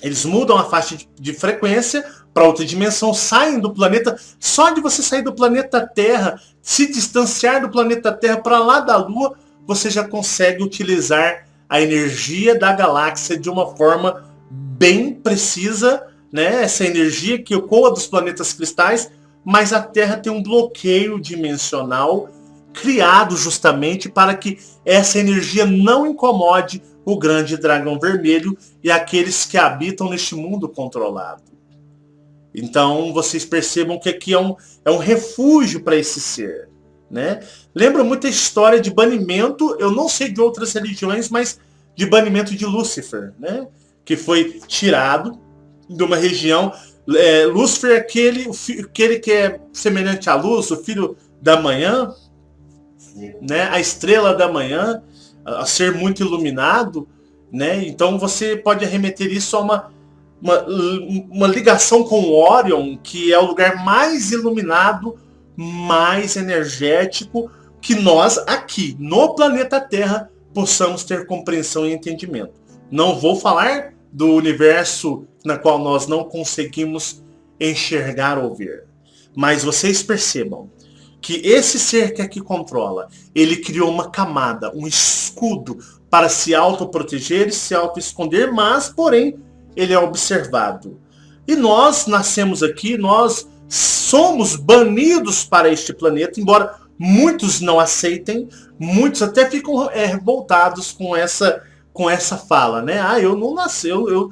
Eles mudam a faixa de frequência para outra dimensão, saem do planeta. Só de você sair do planeta Terra, se distanciar do planeta Terra para lá da Lua, você já consegue utilizar a energia da galáxia de uma forma bem precisa, né? Essa energia que ecoa dos planetas cristais, mas a Terra tem um bloqueio dimensional criado justamente para que essa energia não incomode o grande dragão vermelho e aqueles que habitam neste mundo controlado. Então vocês percebam que aqui é um refúgio para esse ser, né? Lembra muito a história de banimento, eu não sei de outras religiões, mas de banimento de Lúcifer, né? Que foi tirado de uma região. Lúcifer é aquele que é semelhante à luz, o filho da manhã, né? A estrela da manhã, a ser muito iluminado, né? Então você pode arremeter isso a uma ligação com Órion, que é o lugar mais iluminado, mais energético que nós aqui no planeta Terra possamos ter compreensão e entendimento. Não vou falar do universo na qual nós não conseguimos enxergar ou ver. Mas vocês percebam que esse ser que aqui controla, ele criou uma camada, um escudo para se autoproteger e se auto-esconder, mas, porém, ele é observado. E nós nascemos aqui, nós somos banidos para este planeta, embora muitos não aceitem, muitos até ficam revoltados com essa fala, né? Ah, eu não nasci, eu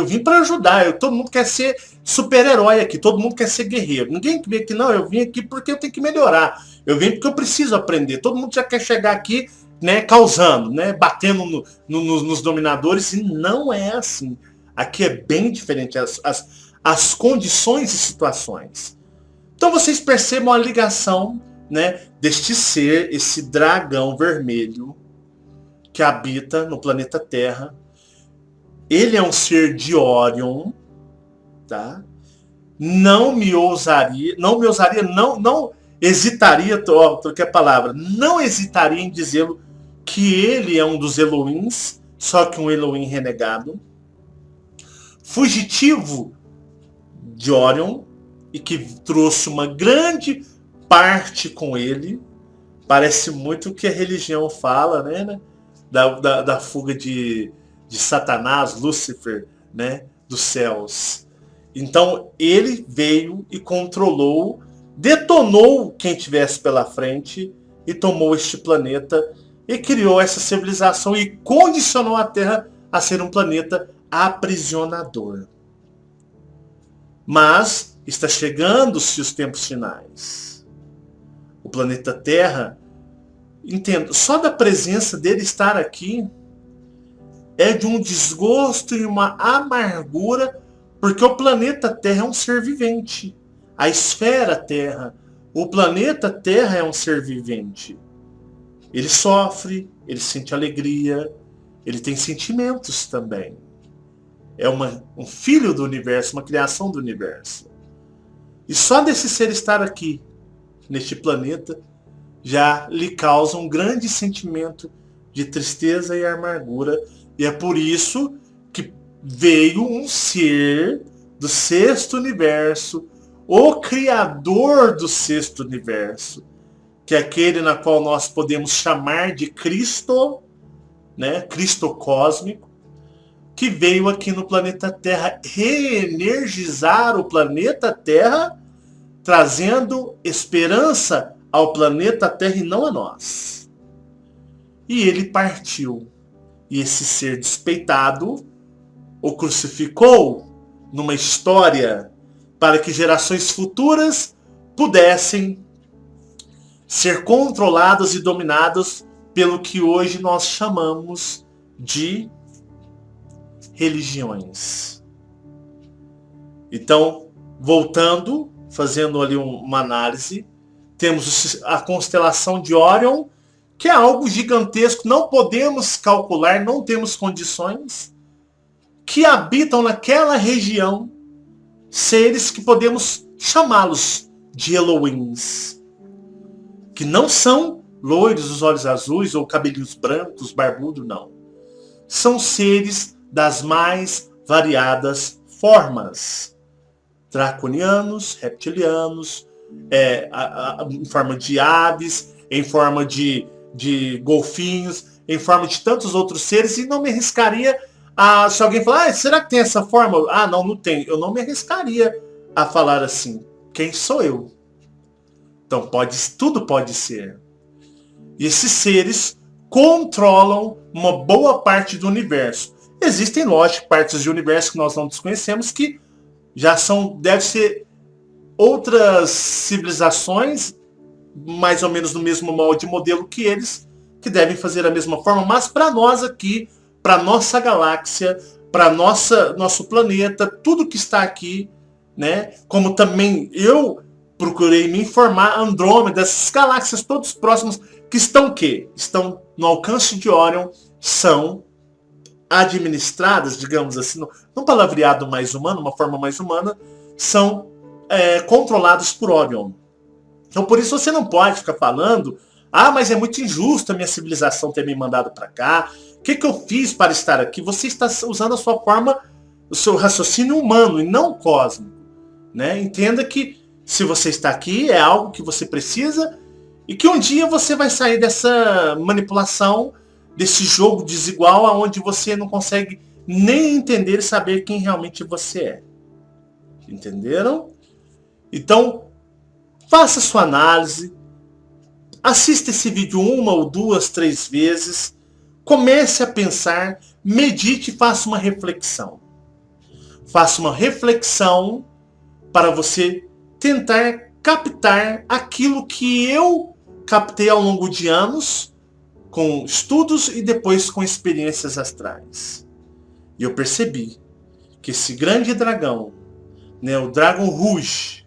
vim para ajudar, todo mundo quer ser super-herói aqui, todo mundo quer ser guerreiro. Ninguém vem aqui, não, eu vim aqui porque eu tenho que melhorar, eu vim porque eu preciso aprender. Todo mundo já quer chegar aqui, né, causando, né, batendo nos dominadores, e não é assim. Aqui é bem diferente as condições e situações. Então vocês percebam a ligação, né, deste ser, esse dragão vermelho que habita no planeta Terra. Ele é um ser de Orion, tá? Não hesitaria, troquei a palavra, não hesitaria em dizê-lo que ele é um dos Elohims, só que um Elohim renegado, fugitivo de Orion, e que trouxe uma grande parte com ele. Parece muito o que a religião fala, né? Da fuga de Satanás, Lúcifer, né, dos céus. Então ele veio e controlou, detonou quem tivesse pela frente e tomou este planeta e criou essa civilização e condicionou a Terra a ser um planeta aprisionador. Mas está chegando-se os tempos finais. O planeta Terra, entendo, só da presença dele estar aqui é de um desgosto e uma amargura, porque o planeta Terra é um ser vivente. A esfera Terra, o planeta Terra é um ser vivente. Ele sofre, ele sente alegria, ele tem sentimentos também. É um filho do universo, uma criação do universo. E só desse ser estar aqui, neste planeta, já lhe causa um grande sentimento de tristeza e amargura. E é por isso que veio um ser do sexto universo, o criador do sexto universo, que é aquele na qual nós podemos chamar de Cristo, né? Cristo cósmico, que veio aqui no planeta Terra reenergizar o planeta Terra, trazendo esperança ao planeta Terra e não a nós. E ele partiu. E esse ser despeitado o crucificou numa história para que gerações futuras pudessem ser controladas e dominadas pelo que hoje nós chamamos de religiões. Então, voltando, fazendo ali uma análise, temos a constelação de Orion, que é algo gigantesco, não podemos calcular, não temos condições, que habitam naquela região seres que podemos chamá-los de Elohims, que não são loiros, os olhos azuis ou cabelinhos brancos, barbudo, não. São seres das mais variadas formas. Draconianos, reptilianos, em forma de aves, em forma de golfinhos, em forma de tantos outros seres, e não me arriscaria a, se alguém falar, será que tem essa forma? Ah, não tem. Eu não me arriscaria a falar assim. Quem sou eu? Então tudo pode ser. E esses seres controlam uma boa parte do universo. Existem, lógico, partes do universo que nós não desconhecemos que já deve ser outras civilizações, mais ou menos no mesmo molde e modelo que eles, que devem fazer a mesma forma, mas para nós aqui, para nossa galáxia, para nosso planeta, tudo que está aqui, né? Como também eu procurei me informar, Andrômeda, essas galáxias todas próximas, que estão o quê? Estão no alcance de Orion, são administradas, digamos assim, num palavreado mais humano, uma forma mais humana, são controlados por Orion. Então por isso você não pode ficar falando, Ah, mas é muito injusto a minha civilização ter me mandado para cá. O que eu fiz para estar aqui? Você está usando a sua forma, o seu raciocínio humano e não cósmico, né? Entenda que se você está aqui é algo que você precisa e que um dia você vai sair dessa manipulação, desse jogo desigual aonde você não consegue nem entender e saber quem realmente você é. Entenderam? Então, faça sua análise, assista esse vídeo 1, 2, 3 vezes, comece a pensar, medite e faça uma reflexão. Faça uma reflexão para você tentar captar aquilo que eu captei ao longo de anos, com estudos e depois com experiências astrais. E eu percebi que esse grande dragão, né, o Dragon Rouge,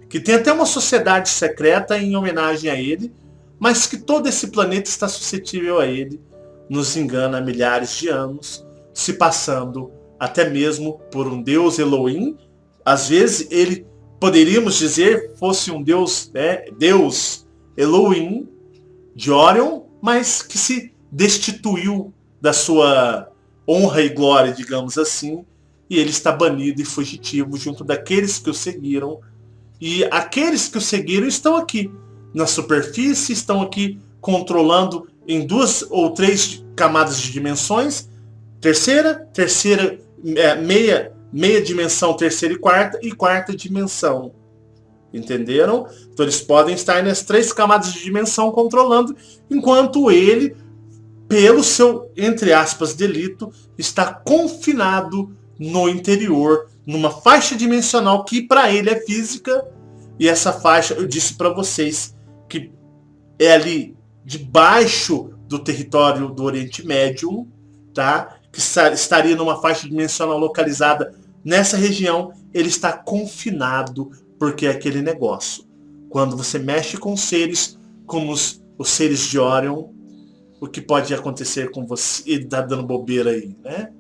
que tem até uma sociedade secreta em homenagem a ele, mas que todo esse planeta está suscetível a ele, nos engana há milhares de anos, se passando até mesmo por um deus Elohim. Às vezes ele, poderíamos dizer, fosse um deus, né, Deus Elohim de Orion, mas que se destituiu da sua honra e glória, digamos assim, e ele está banido e fugitivo junto daqueles que o seguiram. E aqueles que o seguiram estão aqui na superfície, estão aqui controlando em 2 ou 3 camadas de dimensões, terceira, meia dimensão, terceira e quarta dimensão. Entenderam? Então eles podem estar nas 3 camadas de dimensão controlando, enquanto ele, pelo seu, entre aspas, delito, está confinado no interior, numa faixa dimensional que para ele é física. E essa faixa, eu disse para vocês, que é ali debaixo do território do Oriente Médio, tá? Que estaria numa faixa dimensional localizada nessa região. Ele está confinado, porque é aquele negócio. Quando você mexe com seres como os seres de Orion, o que pode acontecer com você? Ele tá dando bobeira aí, né?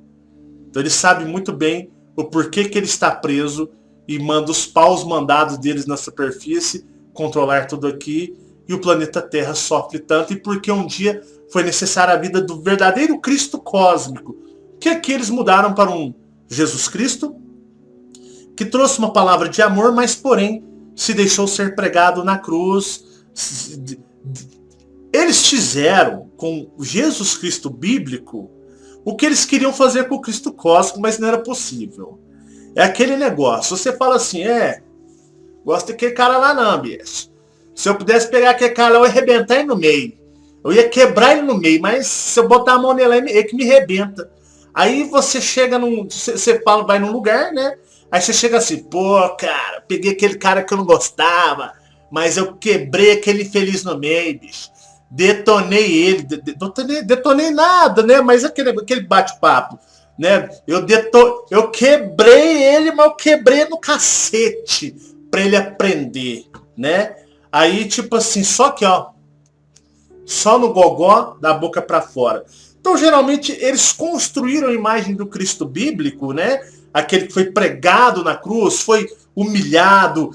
Então ele sabe muito bem o porquê que ele está preso e manda os paus mandados deles na superfície controlar tudo aqui, e o planeta Terra sofre tanto, e porque um dia foi necessária a vida do verdadeiro Cristo cósmico, que aqui eles mudaram para um Jesus Cristo, que trouxe uma palavra de amor, mas porém se deixou ser pregado na cruz. Eles fizeram com o Jesus Cristo bíblico o que eles queriam fazer com o Cristo cósmico, mas não era possível. É aquele negócio. Você fala assim, gosto daquele cara lá não, bicho. Se eu pudesse pegar aquele cara lá, eu ia arrebentar ele no meio. Eu ia quebrar ele no meio, mas se eu botar a mão nele, ele que me arrebenta. Aí você chega você fala, vai num lugar, né? Aí você chega assim, pô, cara, peguei aquele cara que eu não gostava, mas eu quebrei aquele infeliz no meio, bicho. Detonei ele, detonei nada, né? Mas aquele bate-papo, né? Eu quebrei ele, mas eu quebrei no cacete pra ele aprender, né? Aí, tipo assim, só que, ó, só no gogó, da boca pra fora. Então, geralmente, eles construíram a imagem do Cristo bíblico, né? Aquele que foi pregado na cruz, foi humilhado,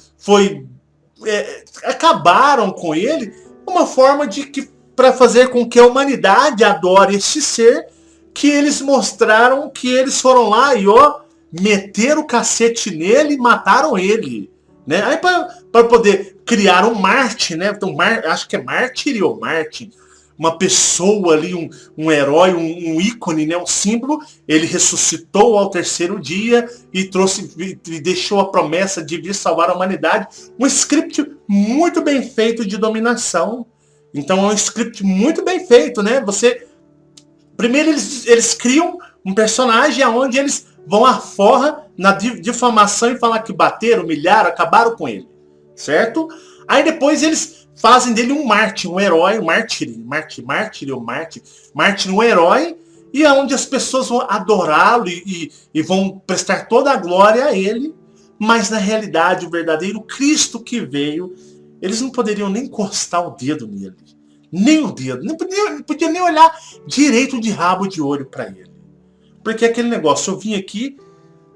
acabaram com ele, uma forma de que para fazer com que a humanidade adore este ser, que eles mostraram que eles foram lá e meteram o cacete nele e mataram ele, né? Aí para poder criar um Marte, né? Então, acho que é Mártir ou Martin, uma pessoa ali, um herói, um ícone, né? Um símbolo. Ele ressuscitou ao 3º dia e deixou a promessa de vir salvar a humanidade. Um script muito bem feito de dominação. Então é um script muito bem feito, né? Primeiro eles criam um personagem onde eles vão à forra na difamação e falar que bateram, humilharam, acabaram com ele, certo? Aí depois eles fazem dele um mártir, um herói, um mártir, um herói, e é onde as pessoas vão adorá-lo e vão prestar toda a glória a ele, mas na realidade o verdadeiro Cristo que veio, eles não poderiam nem encostar o dedo nele. Nem o dedo. Não podia nem olhar direito de rabo de olho para ele. Porque aquele negócio, eu vim aqui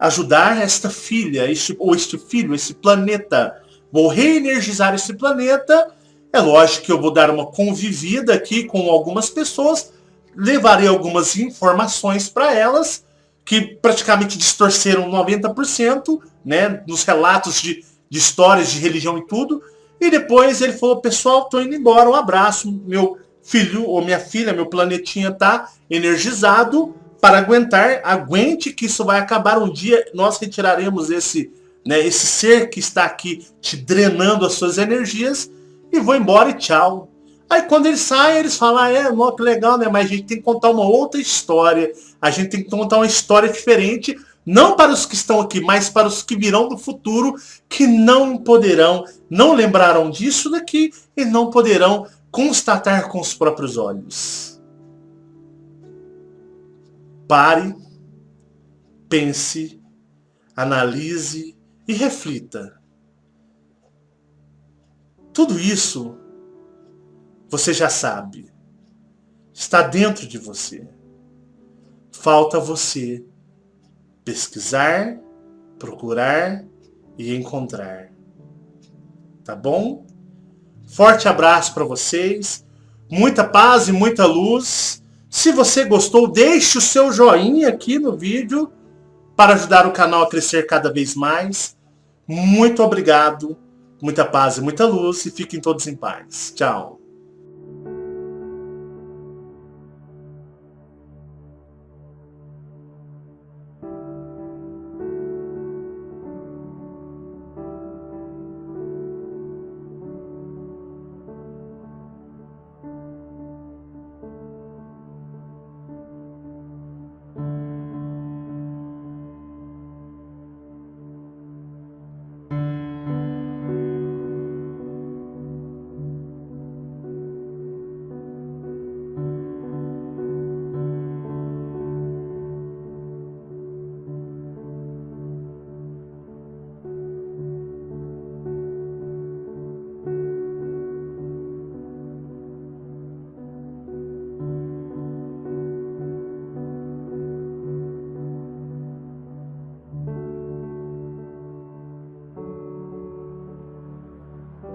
ajudar esta filha, este filho, esse planeta. Vou reenergizar esse planeta. É lógico que eu vou dar uma convivida aqui com algumas pessoas, levarei algumas informações para elas, que praticamente distorceram 90%, né, nos relatos de histórias de religião e tudo. E depois ele falou, pessoal, tô indo embora, um abraço, meu filho ou minha filha, meu planetinha tá energizado para aguentar, aguente que isso vai acabar um dia, nós retiraremos esse, né, esse ser que está aqui te drenando as suas energias e vou embora e tchau. Aí quando eles saem, eles falam, que legal, né? Mas a gente tem que contar uma outra história. A gente tem que contar uma história diferente, não para os que estão aqui, mas para os que virão do futuro, que não poderão, não lembrarão disso daqui e não poderão constatar com os próprios olhos. Pare, pense, analise e reflita. Tudo isso você já sabe. Está dentro de você. Falta você pesquisar, procurar e encontrar. Tá bom? Forte abraço para vocês. Muita paz e muita luz. Se você gostou, deixe o seu joinha aqui no vídeo para ajudar o canal a crescer cada vez mais. Muito obrigado. Muita paz e muita luz. E fiquem todos em paz. Tchau.